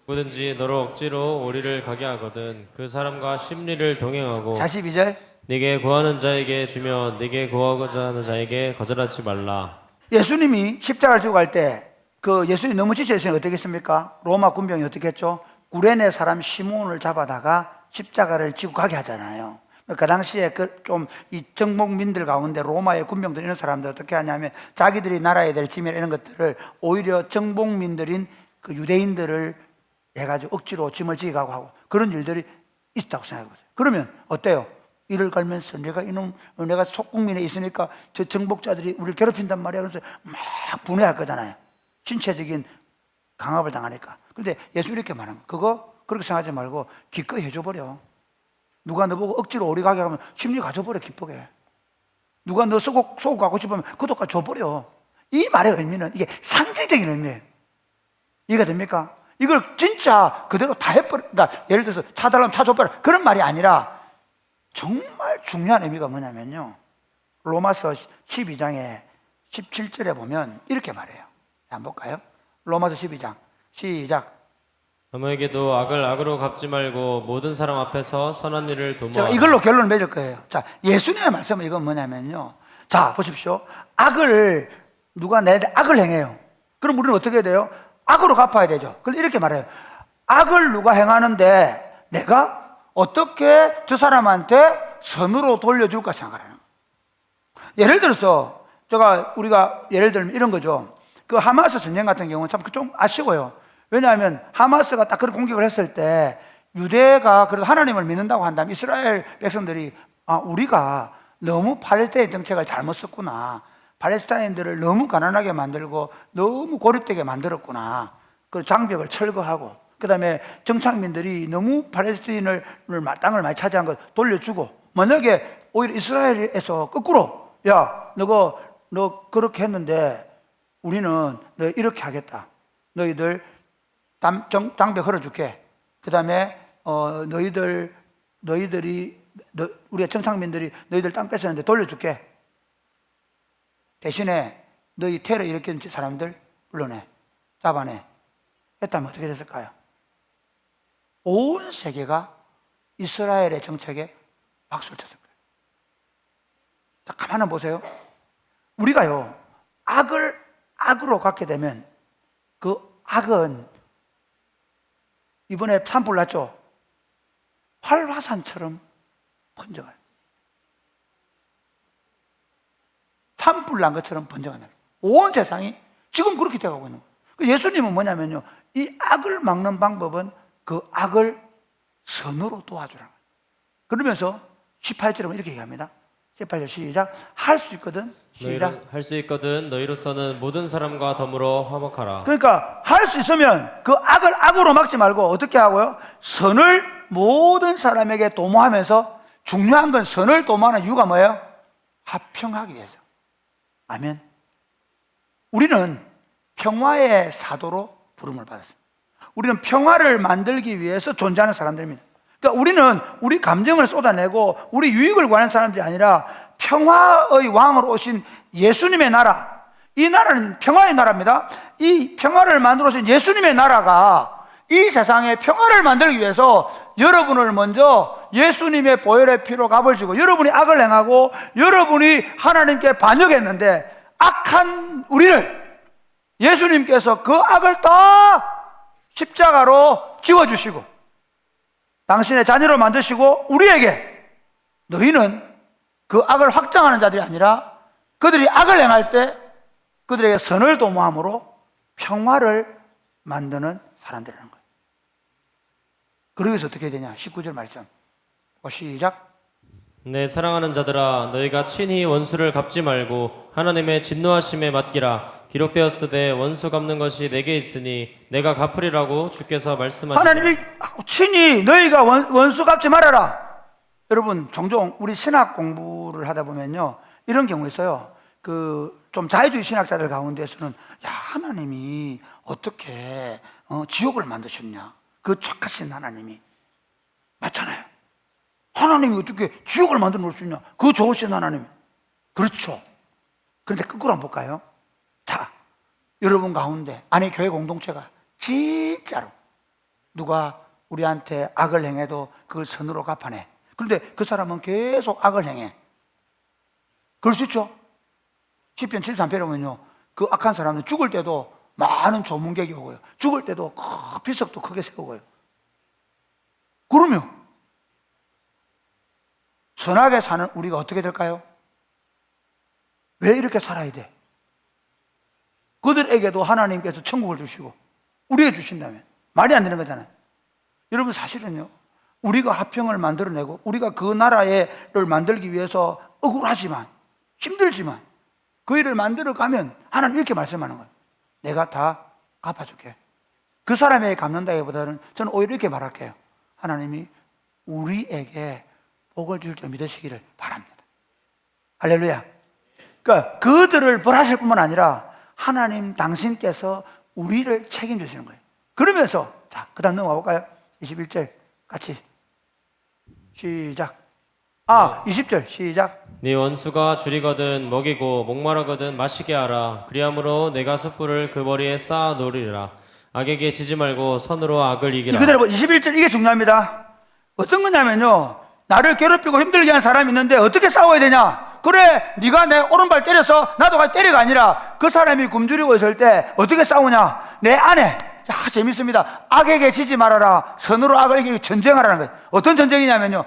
Speaker 2: 누구든지 너를 억지로 오리를 가게 하거든 그 사람과 심리를 동행하고
Speaker 1: 42절.
Speaker 2: 네게 구하는 자에게 주며 네게 구하고자 하는 자에게 거절하지 말라.
Speaker 1: 예수님이 십자가를 지고 갈 때 그 예수님이 너무 지쳐있으니 어떻게 했습니까? 로마 군병이 어떻게 했죠? 구레네 사람 시몬을 잡아다가 십자가를 지고 가게 하잖아요. 그 당시에 좀 이 정복민들 가운데 로마의 군병들 이런 사람들 어떻게 하냐면 자기들이 나라에 될 지면 이런 것들을 오히려 정복민들인 그 유대인들을 해가지고 억지로 짐을 지게 가고 하고 그런 일들이 있다고 생각해보세요. 그러면 어때요? 이를 갈면서 내가 속국민에 있으니까 저 정복자들이 우리를 괴롭힌단 말이야. 그래서 막 분해할 거잖아요. 신체적인 강압을 당하니까. 그런데 예수 이렇게 말하는 거. 그거 그렇게 생각하지 말고 기꺼이 해줘버려. 누가 너보고 억지로 오리 가게 하면 심리 가져버려, 기쁘게. 누가 너 속옷 갖고 싶으면 그것도 줘버려. 이 말의 의미는 이게 상징적인 의미예요. 이해가 됩니까? 이걸 진짜 그대로 다 해버려. 그러니까 예를 들어서 차 달라면 차 줘버려. 그런 말이 아니라 정말 중요한 의미가 뭐냐면요. 로마서 12장에 17절에 보면 이렇게 말해요. 한번 볼까요? 로마서 12장 시작.
Speaker 2: 너무에게도 악을 악으로 갚지 말고 모든 사람 앞에서 선한 일을
Speaker 1: 제가
Speaker 2: 도모하라.
Speaker 1: 이걸로 결론을 맺을 거예요. 자, 예수님의 말씀은 이건 뭐냐면요. 자, 보십시오. 악을 누가 내한테 악을 행해요. 그럼 우리는 어떻게 해야 돼요? 악으로 갚아야 되죠. 그런데 이렇게 말해요. 악을 누가 행하는데 내가 어떻게 저 사람한테 선으로 돌려줄까 생각하라는 거예요. 예를 들어서 우리가 예를 들면 이런 거죠. 그 하마스 전쟁 같은 경우는 참 좀 아쉬워요. 왜냐하면 하마스가 딱 그런 공격을 했을 때 유대가 그래도 하나님을 믿는다고 한다면 이스라엘 백성들이 우리가 너무 팔레스타인 정책을 잘못 썼구나. 팔레스타인들을 너무 가난하게 만들고 너무 고립되게 만들었구나. 그 장벽을 철거하고 그 다음에 정착민들이 너무 팔레스타인을 땅을 많이 차지한 걸 돌려주고 만약에 오히려 이스라엘에서 거꾸로 야, 너 그렇게 했는데 우리는 너 이렇게 하겠다. 너희들 장벽 걸어줄게. 그 다음에 우리가 정착민들이 너희들 땅 뺏었는데 돌려줄게. 대신에 너희 테러 일으킨 사람들 불러내, 잡아내. 했다면 어떻게 됐을까요? 온 세계가 이스라엘의 정책에 박수를 쳤을 거예요. 자, 가만히 보세요. 우리가요, 악을 악으로 갖게 되면 그 악은 이번에 산불 났죠? 활화산처럼 번져가요. 산불 난 것처럼 번져가는 거예요. 온 세상이 지금 그렇게 돼가고 있는 거예요. 예수님은 뭐냐면요, 이 악을 막는 방법은 그 악을 선으로 도와주라는 거예요. 그러면서 18절은 이렇게 얘기합니다. 18절 시작. 할 수 있거든. 시작.
Speaker 2: 할 수 있거든 너희로서는 모든 사람과 더불어 화목하라.
Speaker 1: 그러니까 할 수 있으면 그 악을 악으로 막지 말고 어떻게 하고요? 선을 모든 사람에게 도모하면서, 중요한 건 선을 도모하는 이유가 뭐예요? 화평하기 위해서. 아멘. 우리는 평화의 사도로 부름을 받았습니다. 우리는 평화를 만들기 위해서 존재하는 사람들입니다. 그러니까 우리는 우리 감정을 쏟아내고 우리 유익을 구하는 사람들이 아니라 평화의 왕으로 오신 예수님의 나라, 이 나라는 평화의 나라입니다. 이 평화를 만들어 오신 예수님의 나라가 이 세상에 평화를 만들기 위해서 여러분을 먼저 예수님의 보혈의 피로 값을 주고, 여러분이 악을 행하고 여러분이 하나님께 반역했는데 악한 우리를 예수님께서 그 악을 다 십자가로 지워주시고 당신의 자녀로 만드시고, 우리에게 너희는 그 악을 확장하는 자들이 아니라 그들이 악을 행할 때 그들에게 선을 도모함으로 평화를 만드는 사람들이라는 거예요. 그러기 위해서 어떻게 해야 되냐? 19절 말씀 시작.
Speaker 2: 내 사랑하는 자들아 너희가 친히 원수를 갚지 말고 하나님의 진노하심에 맡기라. 기록되었으되 원수 갚는 것이 내게 있으니 내가 갚으리라고 주께서 말씀하시니.
Speaker 1: 하나님이 친히 너희가 원수 갚지 말아라. 여러분, 종종 우리 신학 공부를 하다 보면요, 이런 경우 있어요. 좀 자유주의 신학자들 가운데서는 야, 하나님이 어떻게 지옥을 만드셨냐? 그 착하신 하나님이. 맞잖아요. 하나님이 어떻게 지옥을 만들어 놓을 수 있냐? 그 좋으신 하나님. 그렇죠. 그런데 거꾸로 한번 볼까요? 자, 여러분 가운데 안에 교회 공동체가 진짜로 누가 우리한테 악을 행해도 그걸 선으로 갚아내. 그런데 그 사람은 계속 악을 행해. 그럴 수 있죠. 시편 73편에 보면요, 그 악한 사람은 죽을 때도 많은 조문객이 오고요, 죽을 때도 비석도 크게 세우고요. 그러면 선하게 사는 우리가 어떻게 될까요? 왜 이렇게 살아야 돼? 그들에게도 하나님께서 천국을 주시고 우리에게 주신다면 말이 안 되는 거잖아요. 여러분, 사실은요, 우리가 화평을 만들어내고 우리가 그 나라를 만들기 위해서 억울하지만 힘들지만 그 일을 만들어가면 하나님 이렇게 말씀하는 거예요. 내가 다 갚아줄게. 그 사람에게 갚는다기보다는 저는 오히려 이렇게 말할게요. 하나님이 우리에게 복을 줄 줄 믿으시기를 바랍니다. 할렐루야. 그러니까 그들을 벌하실 뿐만 아니라 하나님 당신께서 우리를 책임지시는 거예요. 그러면서 자, 그 다음 넘어가 볼까요? 21절 같이 시작. 20절 시작.
Speaker 2: 네 원수가 줄이거든 먹이고 목마르거든 마시게 하라. 그리함으로 내가 숯불을 그 머리에 쌓아 놓으리라. 악에게 지지 말고 선으로 악을 이기라.
Speaker 1: 그대로 21절 이게 중요합니다. 어떤 거냐면요, 나를 괴롭히고 힘들게 한 사람이 있는데 어떻게 싸워야 되냐? 그래, 네가 내 오른발 때려서 나도 같이 때려가 아니라 그 사람이 굶주리고 있을 때 어떻게 싸우냐? 내 안에, 야, 재밌습니다. 악에게 지지 말아라. 선으로 악을 이기고 전쟁하라는 거예요. 어떤 전쟁이냐면요,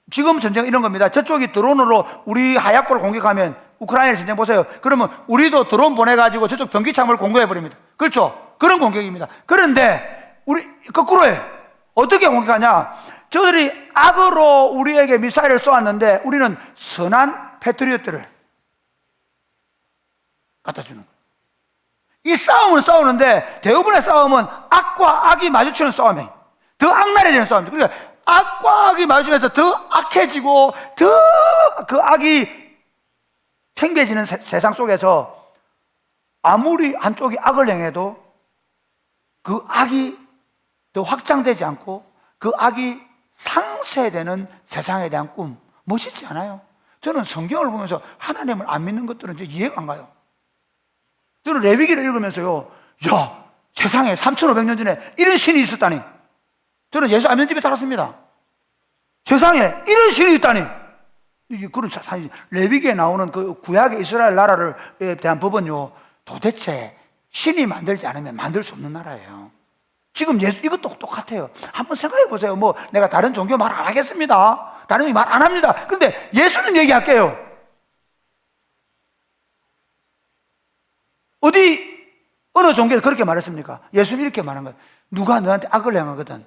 Speaker 1: 지금 전쟁 이런 겁니다. 저쪽이 드론으로 우리 하약골 공격하면, 우크라이나 전쟁 보세요. 그러면 우리도 드론 보내가지고 저쪽 변기창을 공격해버립니다. 그렇죠? 그런 공격입니다. 그런데 우리 거꾸로예요. 어떻게 공격하냐? 저들이 악으로 우리에게 미사일을 쏘았는데 우리는 선한 패트리어트를 갖다 주는 거예요. 이 싸움은 싸우는데 대부분의 싸움은 악과 악이 마주치는 싸움이에요. 더 악랄해지는 싸움이죠. 그러니까 악과 악이 마주치면서 더 악해지고 더 그 악이 팽배해지는 세상 속에서 아무리 한쪽이 악을 행해도 그 악이 더 확장되지 않고 그 악이 상쇄되는 세상에 대한 꿈, 멋있지 않아요? 저는 성경을 보면서 하나님을 안 믿는 것들은 이제 이해가 안 가요. 저는 레위기를 읽으면서요, 야, 세상에 3,500년 전에 이런 신이 있었다니. 저는 예수 안 믿는 집에 살았습니다. 세상에 이런 신이 있다니. 이게 그런 사실 레위기에 나오는 그 구약의 이스라엘 나라를 대한 법은요, 도대체 신이 만들지 않으면 만들 수 없는 나라예요. 지금 이것도 똑같아요. 한번 생각해 보세요. 뭐 내가 다른 종교 말 안 하겠습니다. 다른 종교 말 안 합니다. 근데 예수님 얘기할게요. 어느 종교에서 그렇게 말했습니까? 예수님 이렇게 말한 거예요. 누가 너한테 악을 행하거든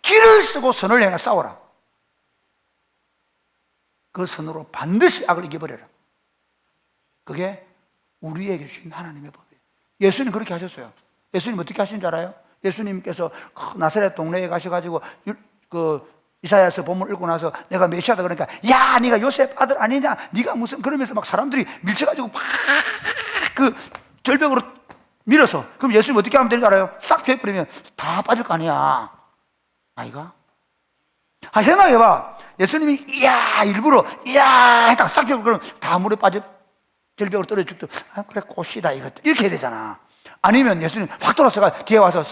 Speaker 1: 길을 쓰고 선을 행해 싸워라. 그 선으로 반드시 악을 이겨버려라. 그게 우리에게 주신 하나님의 법이에요. 예수님 그렇게 하셨어요. 예수님 어떻게 하신 줄 알아요? 예수님께서 나사렛 동네에 가셔가지고 이사야서 본문 읽고 나서 내가 메시아다 그러니까 야 네가 요셉 아들 아니냐, 네가 무슨, 그러면서 막 사람들이 밀쳐가지고 막 그 절벽으로 밀어서, 그럼 예수님 어떻게 하면 되는 줄 알아요? 싹 피해버리면 다 빠질 거 아니야. 아이가? 생각해봐. 예수님이 일부러 했다가 싹 피해버리면 그럼 다 물에 빠져 절벽으로 떨어져 죽도 그래 꽃이다 이것도 이렇게 해야 되잖아. 아니면 예수님 확 돌아서가 뒤에 와서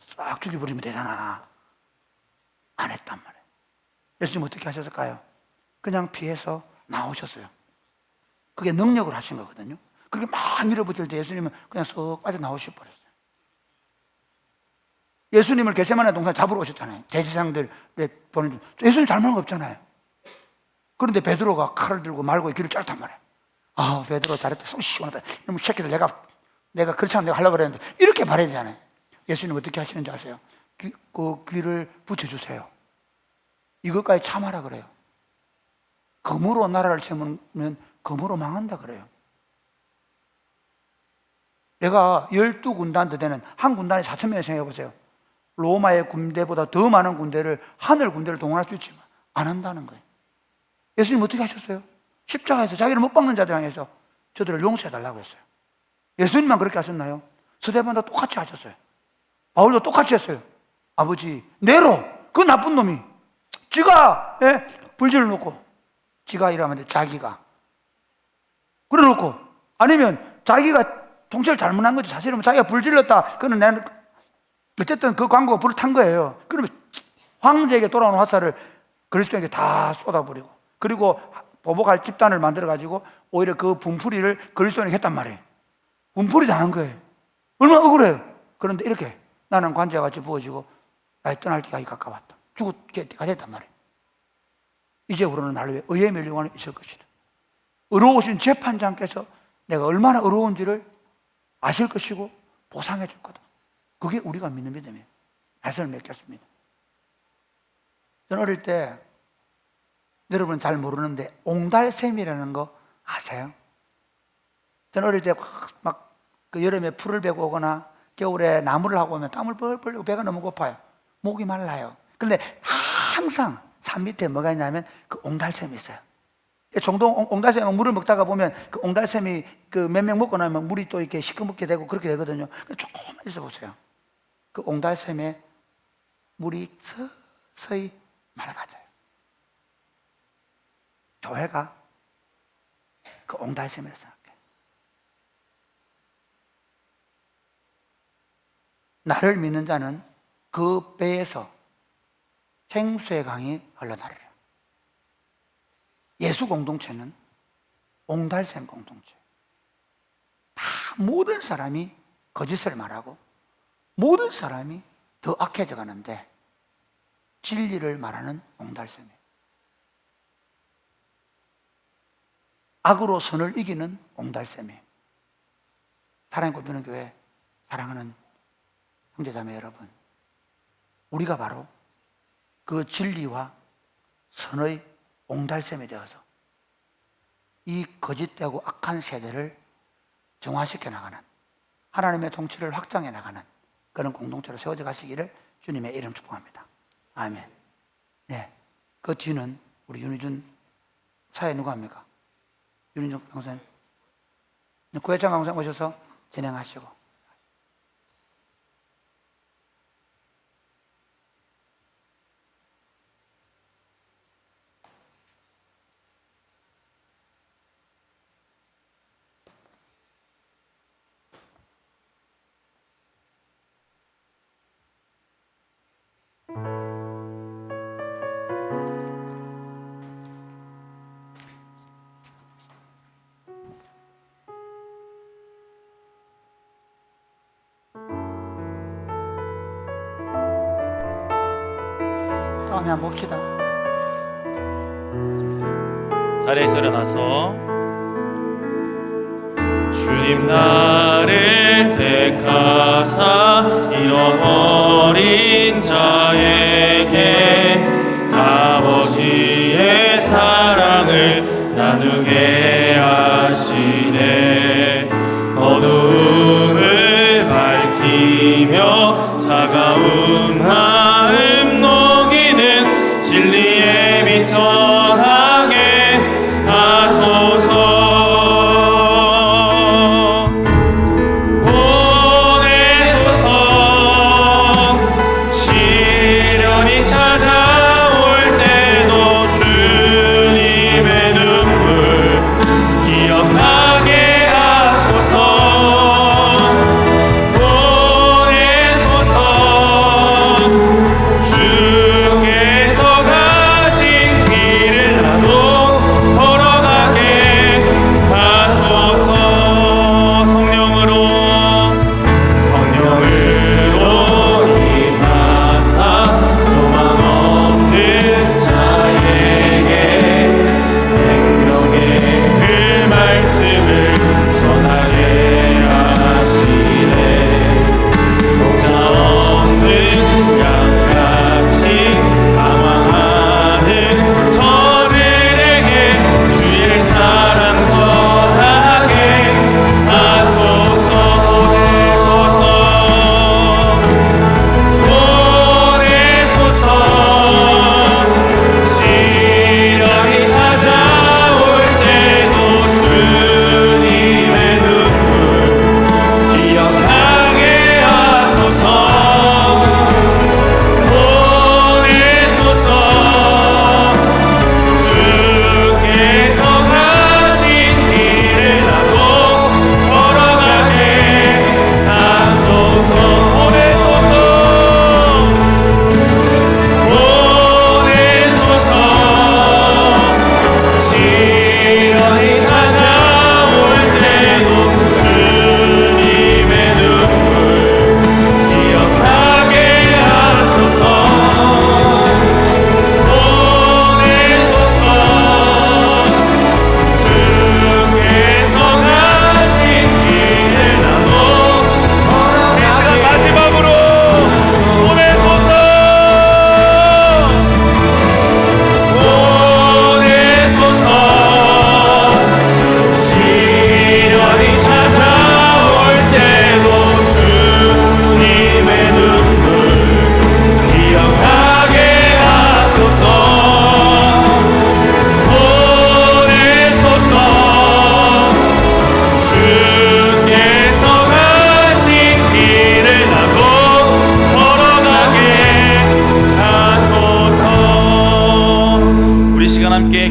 Speaker 1: 싹 죽여버리면 되잖아. 안 했단 말이에요. 예수님 어떻게 하셨을까요? 그냥 피해서 나오셨어요. 그게 능력을 하신 거거든요. 그렇게 막 밀어붙일 때 예수님은 그냥 쏙 빠져나오셔 버렸어요. 예수님을 겟세마네 동산 잡으러 오셨잖아요. 대지상들 보는 중 예수님 잘못한 거 없잖아요. 그런데 베드로가 칼을 들고 말고의 길을 짧단 말이에요. 베드로 잘했다, 속 시원하다, 이놈 새끼들 내가 그렇지 않으면 내가 하려고 그랬는데 이렇게 말해야 되잖아요. 예수님 어떻게 하시는지 아세요? 그 귀를 붙여주세요. 이것까지 참아라 그래요. 검으로 나라를 세우면 검으로 망한다 그래요. 내가 12군단도 되는 한 군단에 4,000명을 생각해 보세요. 로마의 군대보다 더 많은 군대를, 하늘 군대를 동원할 수 있지만 안 한다는 거예요. 예수님 어떻게 하셨어요? 십자가에서 자기를 못 박는 자들 향해서 저들을 용서해 달라고 했어요. 예수님만 그렇게 하셨나요? 스데반도 똑같이 하셨어요. 바울도 똑같이 했어요. 아버지, 네로, 그 나쁜 놈이 지가 불질을 놓고, 지가 이러면 돼, 자기가 그래 놓고, 아니면 자기가 통치를 잘못한 거지. 사실은 자기가 불질렀다, 그거는 내가 어쨌든 그 광고가 불을 탄 거예요. 그러면 황제에게 돌아오는 화살을 그리스도에게 다 쏟아버리고, 그리고 보복할 집단을 만들어가지고 오히려 그 분풀이를 그리스도에게 했단 말이에요. 분풀이 당한 거예요. 얼마나 억울해요. 그런데 이렇게 나는 관자와 같이 부어지고 나의 떠날 때가 가까웠다, 죽을 때가 됐단 말이에요. 이제 우리는 나를 위해 의의 멸류관이 있을 것이다. 의로우신 재판장께서 내가 얼마나 의로운지를 아실 것이고 보상해 줄 거다. 그게 우리가 믿는 믿음이에요. 말씀을 맺겠습니다. 저는 어릴 때, 여러분은 잘 모르는데 옹달샘이라는 거 아세요? 저는 어릴 때 막 그 여름에 풀을 베고 오거나 겨울에 나무를 하고 오면 땀을 뻘뻘 흘리고 배가 너무 고파요. 목이 말라요. 그런데 항상 산 밑에 뭐가 있냐면 그 옹달샘이 있어요. 종종 옹달샘 물을 먹다가 보면 그 옹달샘이 그 몇 명 먹고 나면 물이 또 이렇게 시커멓게 되고 그렇게 되거든요. 조금만 있어 보세요. 그 옹달샘에 물이 서서히 맑아져요. 교회가 그 옹달샘이라고 생각해요. 나를 믿는 자는 그 배에서 생수의 강이 흘러나르라. 예수 공동체는 옹달샘 공동체. 다 모든 사람이 거짓을 말하고 모든 사람이 더 악해져 가는데 진리를 말하는 옹달샘이에요. 악으로 선을 이기는 옹달샘이에요. 사랑의 꽃피는 교회 사랑하는 형제자매 여러분, 우리가 바로 그 진리와 선의 옹달샘이 되어서 이 거짓되고 악한 세대를 정화시켜 나가는, 하나님의 통치를 확장해 나가는 그런 공동체로 세워져 가시기를 주님의 이름 축복합니다. 아멘. 네, 그 뒤는 우리 윤희준 사회 누가 합니까? 윤희준 강사님, 구회장 강사 오셔서 진행하시고. 기도하며 한번 봅시다.
Speaker 3: 자리에서 일어나서 주님 나를 택하사 이런 어린 자에게 아버지의 사랑을 나누게 하시네. 어두움을 밝히며 차가운 마음 녹이는 진리의 빛 전하게 하소서.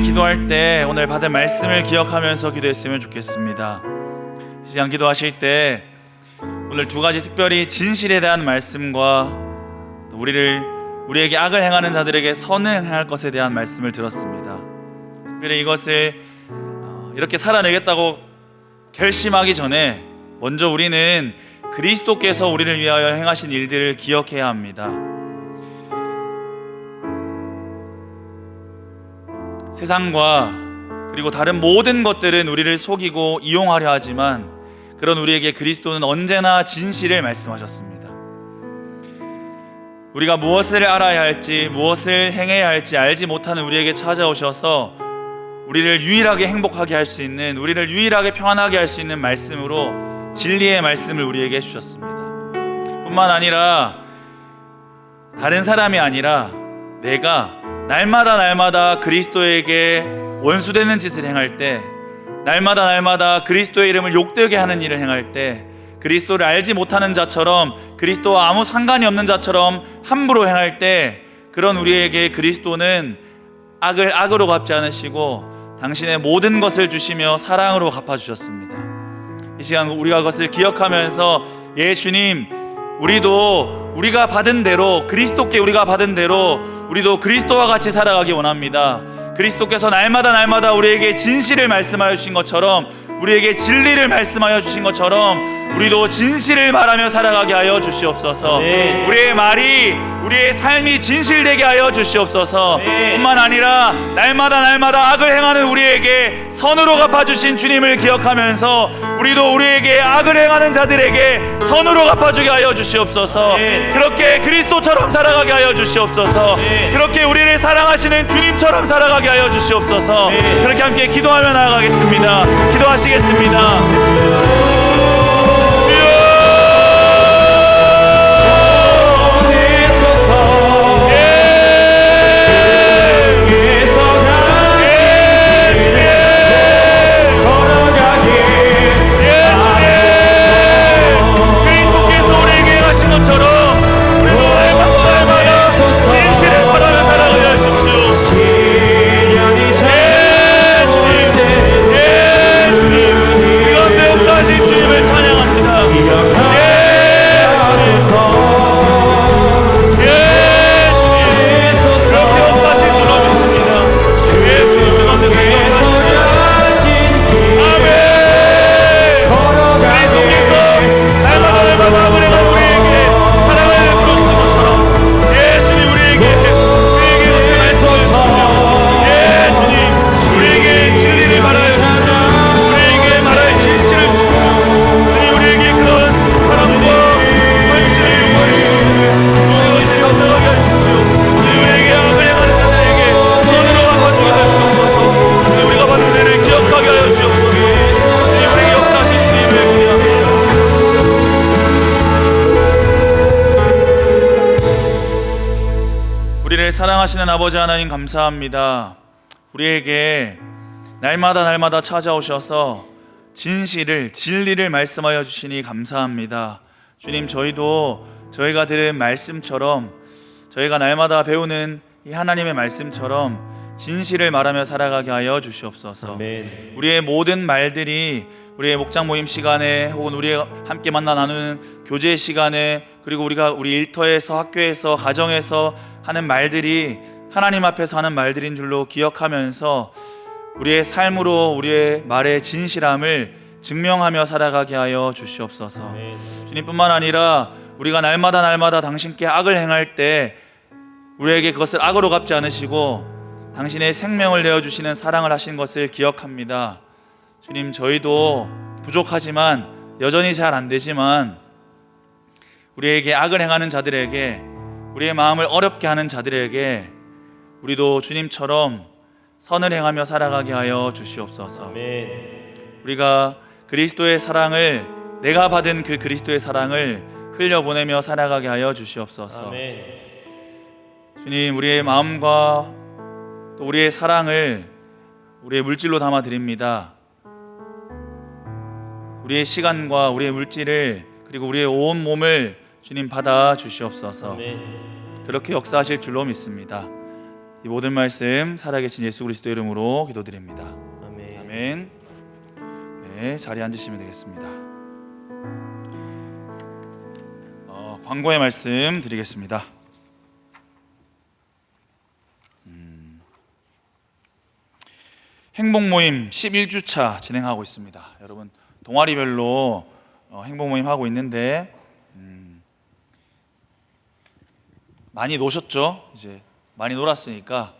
Speaker 3: 기도할 때 오늘 받은 말씀을 기억하면서 기도했으면 좋겠습니다. 이 시간 기도하실 때 오늘 두 가지 특별히 진실에 대한 말씀과 우리에게 악을 행하는 자들에게 선을 행할 것에 대한 말씀을 들었습니다. 특별히 이것을 이렇게 살아내겠다고 결심하기 전에 먼저 우리는 그리스도께서 우리를 위하여 행하신 일들을 기억해야 합니다. 세상과 그리고 다른 모든 것들은 우리를 속이고 이용하려 하지만 그런 우리에게 그리스도는 언제나 진실을 말씀하셨습니다. 우리가 무엇을 알아야 할지 무엇을 행해야 할지 알지 못하는 우리에게 찾아오셔서 우리를 유일하게 행복하게 할 수 있는, 우리를 유일하게 평안하게 할 수 있는 말씀으로 진리의 말씀을 우리에게 해주셨습니다. 뿐만 아니라 다른 사람이 아니라 내가 날마다 그리스도에게 원수되는 짓을 행할 때, 날마다 그리스도의 이름을 욕되게 하는 일을 행할 때, 그리스도를 알지 못하는 자처럼, 그리스도와 아무 상관이 없는 자처럼 함부로 행할 때, 그런 우리에게 그리스도는 악을 악으로 갚지 않으시고 당신의 모든 것을 주시며 사랑으로 갚아주셨습니다. 이 시간 우리가 그것을 기억하면서 예수님, 우리도 우리가 받은 대로, 그리스도께 우리가 받은 대로 우리도 그리스도와 같이 살아가기 원합니다. 그리스도께서 날마다 우리에게 진실을 말씀하여 주신 것처럼, 우리에게 진리를 말씀하여 주신 것처럼 우리도 진실을 말하며 살아가게 하여 주시옵소서.
Speaker 2: 아멘.
Speaker 3: 우리의 말이, 우리의 삶이 진실되게 하여 주시옵소서.
Speaker 2: 아멘.
Speaker 3: 뿐만 아니라 날마다 악을 행하는 우리에게 선으로 갚아주신 주님을 기억하면서 우리도 우리에게 악을 행하는 자들에게 선으로 갚아주게 하여 주시옵소서.
Speaker 2: 아멘.
Speaker 3: 그렇게 그리스도처럼 살아가게 하여 주시옵소서.
Speaker 2: 아멘.
Speaker 3: 그렇게 우리를 사랑하시는 주님처럼 살아가게 하여 주시옵소서.
Speaker 2: 아멘.
Speaker 3: 그렇게 함께 기도하며 나아가겠습니다. 기도하시겠습니다. 사랑하시는 아버지 하나님 감사합니다. 우리에게 날마다 찾아오셔서 진리를 말씀하여 주시니 감사합니다. 주님, 저희도 저희가 들은 말씀처럼, 저희가 날마다 배우는 이 하나님의 말씀처럼 진실을 말하며 살아가게 하여 주시옵소서.
Speaker 2: 아멘.
Speaker 3: 우리의 모든 말들이 우리의 목장 모임 시간에 혹은 우리가 함께 만나 나누는 교제 시간에, 그리고 우리가 우리 일터에서, 학교에서, 가정에서 하는 말들이 하나님 앞에서 하는 말들인 줄로 기억하면서 우리의 삶으로 우리의 말의 진실함을 증명하며 살아가게 하여 주시옵소서.
Speaker 2: 아멘.
Speaker 3: 주님뿐만 아니라 우리가 날마다 당신께 악을 행할 때 우리에게 그것을 악으로 갚지 않으시고 당신의 생명을 내어주시는 사랑을 하신 것을 기억합니다. 주님, 저희도 부족하지만, 여전히 잘 안되지만 우리에게 악을 행하는 자들에게, 우리의 마음을 어렵게 하는 자들에게 우리도 주님처럼 선을 행하며 살아가게 하여 주시옵소서.
Speaker 2: 아멘.
Speaker 3: 우리가 그리스도의 사랑을, 내가 받은 그 그리스도의 사랑을 흘려보내며 살아가게 하여 주시옵소서.
Speaker 2: 아멘.
Speaker 3: 주님, 우리의 마음과 또 우리의 사랑을 우리의 물질로 담아 드립니다. 우리의 시간과 우리의 물질을, 그리고 우리의 온 몸을 주님 받아 주시옵소서.
Speaker 2: 아멘.
Speaker 3: 그렇게 역사하실 줄로 믿습니다. 이 모든 말씀 살아계신 예수 그리스도 이름으로 기도드립니다.
Speaker 2: 아멘.
Speaker 3: 아멘. 네, 자리에 앉으시면 되겠습니다. 광고의 말씀 드리겠습니다. 행복모임 11주차 진행하고 있습니다. 여러분, 동아리별로 행복모임 하고 있는데 많이 노셨죠? 이제 많이 놀았으니까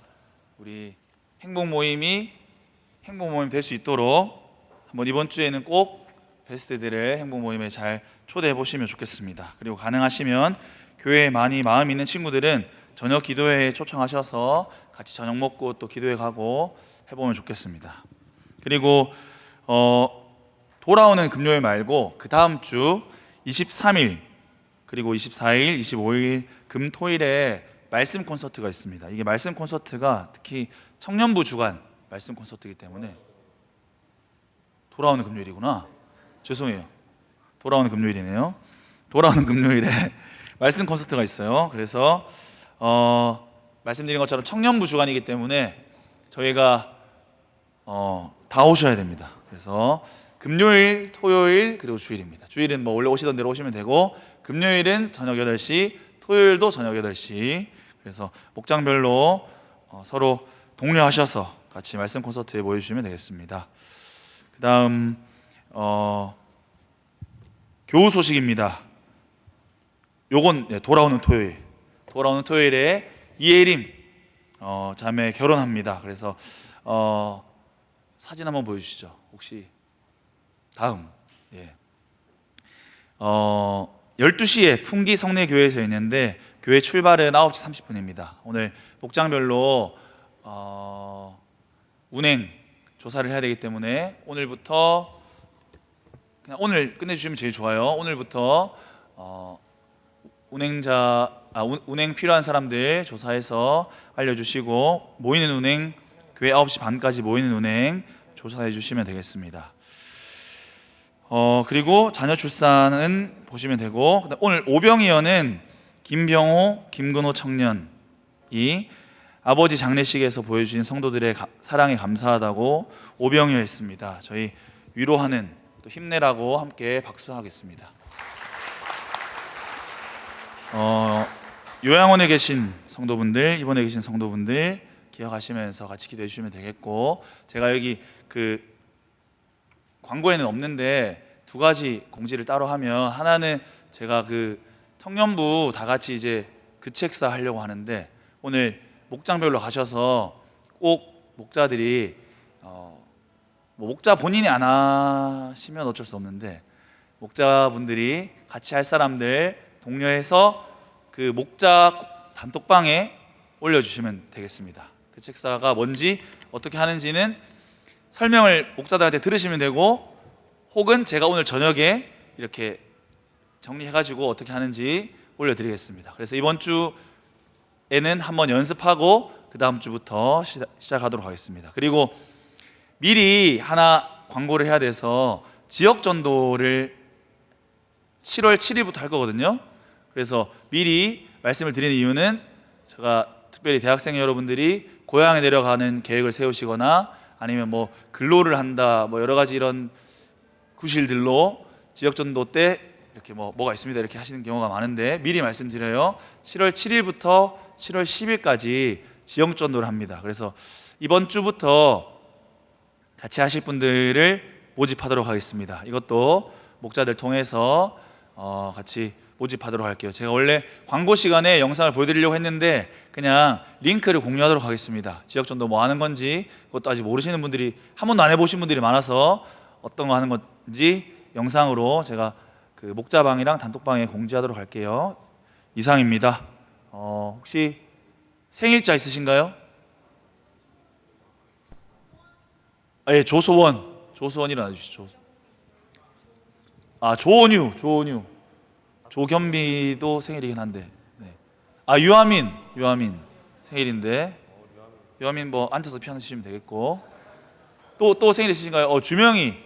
Speaker 3: 우리 행복모임 될 수 있도록 한번 이번 주에는 꼭 베스트들을 행복모임에 잘 초대해 보시면 좋겠습니다. 그리고 가능하시면 교회에 많이 마음 있는 친구들은 저녁 기도회에 초청하셔서 같이 저녁 먹고 또 기도회 가고 해보면 좋겠습니다. 그리고 돌아오는 금요일 말고 그 다음 주 23일 그리고 24일, 25일 금, 토일에 말씀 콘서트가 있습니다. 이게 말씀 콘서트가 특히 청년부 주간 말씀 콘서트이기 때문에, 돌아오는 금요일이구나. 죄송해요. 돌아오는 금요일이네요. 돌아오는 금요일에 말씀 콘서트가 있어요. 그래서 말씀드린 것처럼 청년부 주간이기 때문에 저희가 다 오셔야 됩니다. 그래서 금요일, 토요일, 그리고 주일입니다. 주일은 뭐 원래 오시던 대로 오시면 되고, 금요일은 저녁 8시, 토요일도 저녁 8시. 그래서 목장별로 서로 독려하셔서 같이 말씀 콘서트에 모여주시면 되겠습니다. 그 다음 교우 소식입니다. 요건 돌아오는 토요일에 이예림 자매 결혼합니다. 그래서 사진 한번 보여주시죠. 혹시 다음 12시에 풍기 성내교회에서 있는데 교회 출발은 9시 30분입니다. 오늘 목장별로 운행 조사를 해야 되기 때문에 오늘부터 그냥 오늘 끝내주시면 제일 좋아요. 오늘부터 운행 필요한 사람들 조사해서 알려주시고 모이는 운행 교회 9시 반까지 모이는 운행 조사해 주시면 되겠습니다. 그리고 자녀 출산은 보시면 되고 오늘 오병이어는 김병호, 김근호 청년이 아버지 장례식에서 보여주신 성도들의 사랑에 감사하다고 오병이어 했습니다. 저희 위로하는 또 힘내라고 함께 박수하겠습니다. 요양원에 계신 성도분들, 입원해 계신 성도분들 기억하시면서 같이 기도해 주시면 되겠고, 제가 여기 그 광고에는 없는데 두 가지 공지를 따로 하면, 하나는 제가 그 청년부 다 같이 이제 그 책사 하려고 하는데 오늘 목장별로 가셔서 꼭 목자들이 뭐 목자 본인이 안 하시면 어쩔 수 없는데 목자분들이 같이 할 사람들 독려해서 그 목자 단톡방에 올려주시면 되겠습니다. 그 책사가 뭔지 어떻게 하는지는 설명을 목자들한테 들으시면 되고, 혹은 제가 오늘 저녁에 이렇게 정리해가지고 어떻게 하는지 올려드리겠습니다. 그래서 이번 주에는 한번 연습하고 그 다음 주부터 시작하도록 하겠습니다. 그리고 미리 하나 광고를 해야 돼서 지역 전도를 7월 7일부터 할 거거든요. 그래서 미리 말씀을 드리는 이유는 제가 특별히 대학생 여러분들이 고향에 내려가는 계획을 세우시거나 아니면 뭐 근로를 한다, 뭐 여러 가지 이런 구실들로 지역 전도 때 이렇게 뭐가 있습니다 이렇게 하시는 경우가 많은데, 미리 말씀드려요. 7월 7일부터 7월 10일까지 지역 전도를 합니다. 그래서 이번 주부터 같이 하실 분들을 모집하도록 하겠습니다. 이것도 목자들 통해서 같이 모집하도록 할게요. 제가 원래 광고 시간에 영상을 보여드리려고 했는데 그냥 링크를 공유하도록 하겠습니다. 지역전도 뭐 하는 건지 그것도 아직 모르시는 분들이, 한 번도 안 해보신 분들이 많아서 어떤 거 하는 건지 영상으로 제가 그 목자방이랑 단톡방에 공지하도록 할게요. 이상입니다. 혹시 생일자 있으신가요? 예, 조소원 일어나 주시죠. 조원유, 조겸비도 생일이긴 한데, 네. 유아민 생일인데, 유아민 뭐 앉아서 피아노 치시면 되겠고, 또 생일 있으신가요? 주명이.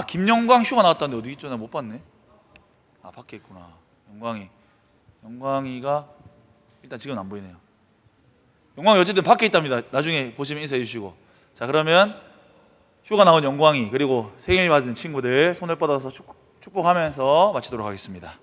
Speaker 3: 김영광 휴가 나왔다는데 어디 있죠? 나 못 봤네. 밖에 있구나. 영광이가 일단 지금 안 보이네요. 영광이 어쨌든 밖에 있답니다. 나중에 보시면 인사해 주시고. 자, 그러면 휴가 나온 영광이 그리고 생일 맞은 친구들 손을 뻗어서 축복하면서 마치도록 하겠습니다.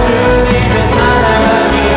Speaker 4: 주님의 사랑하니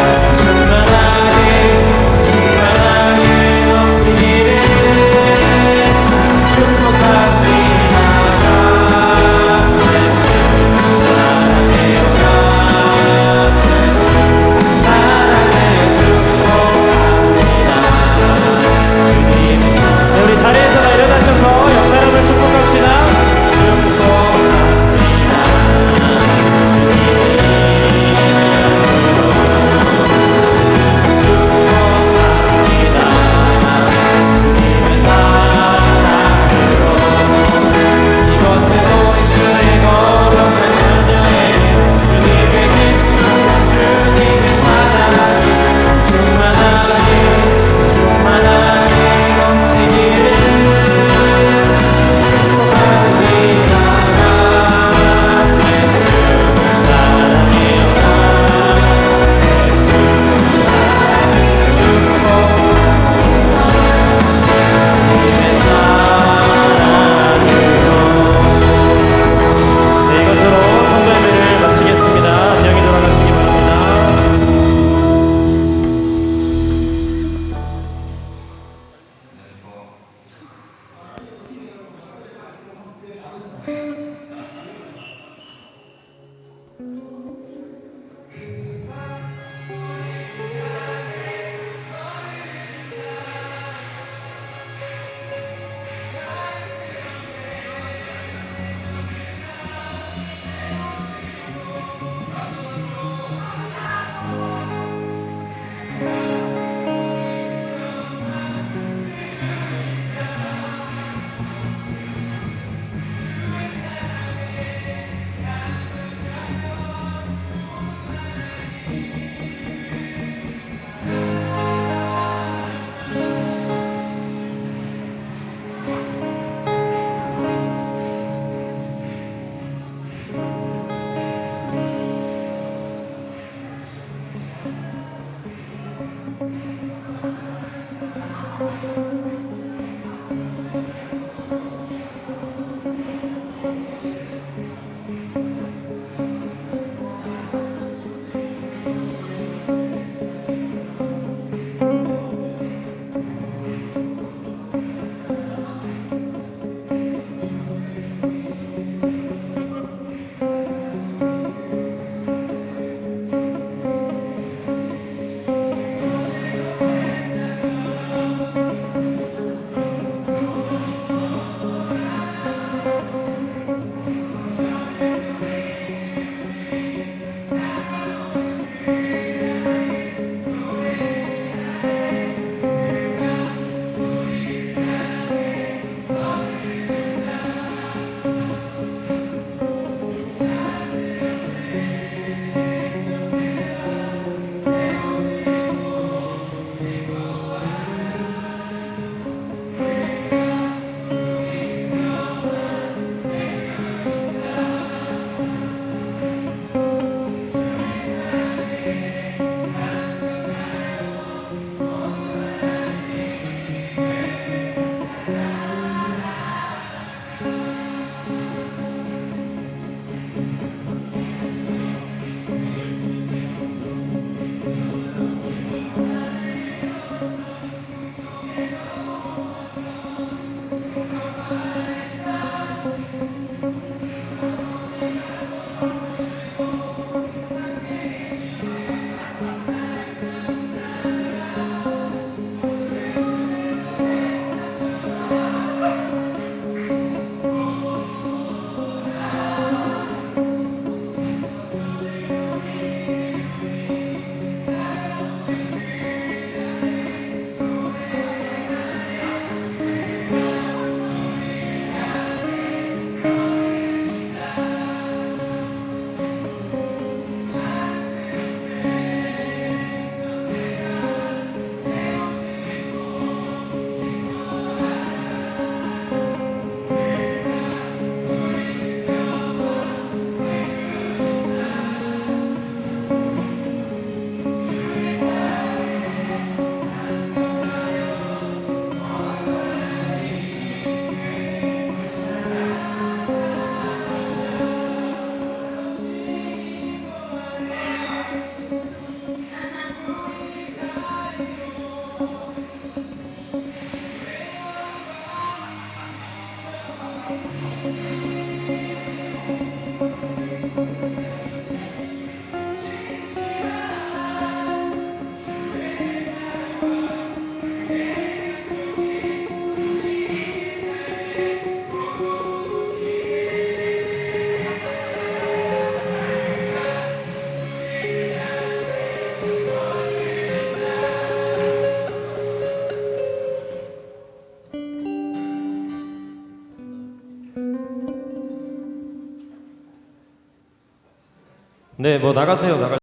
Speaker 2: 네, 뭐 나가세요. 나갈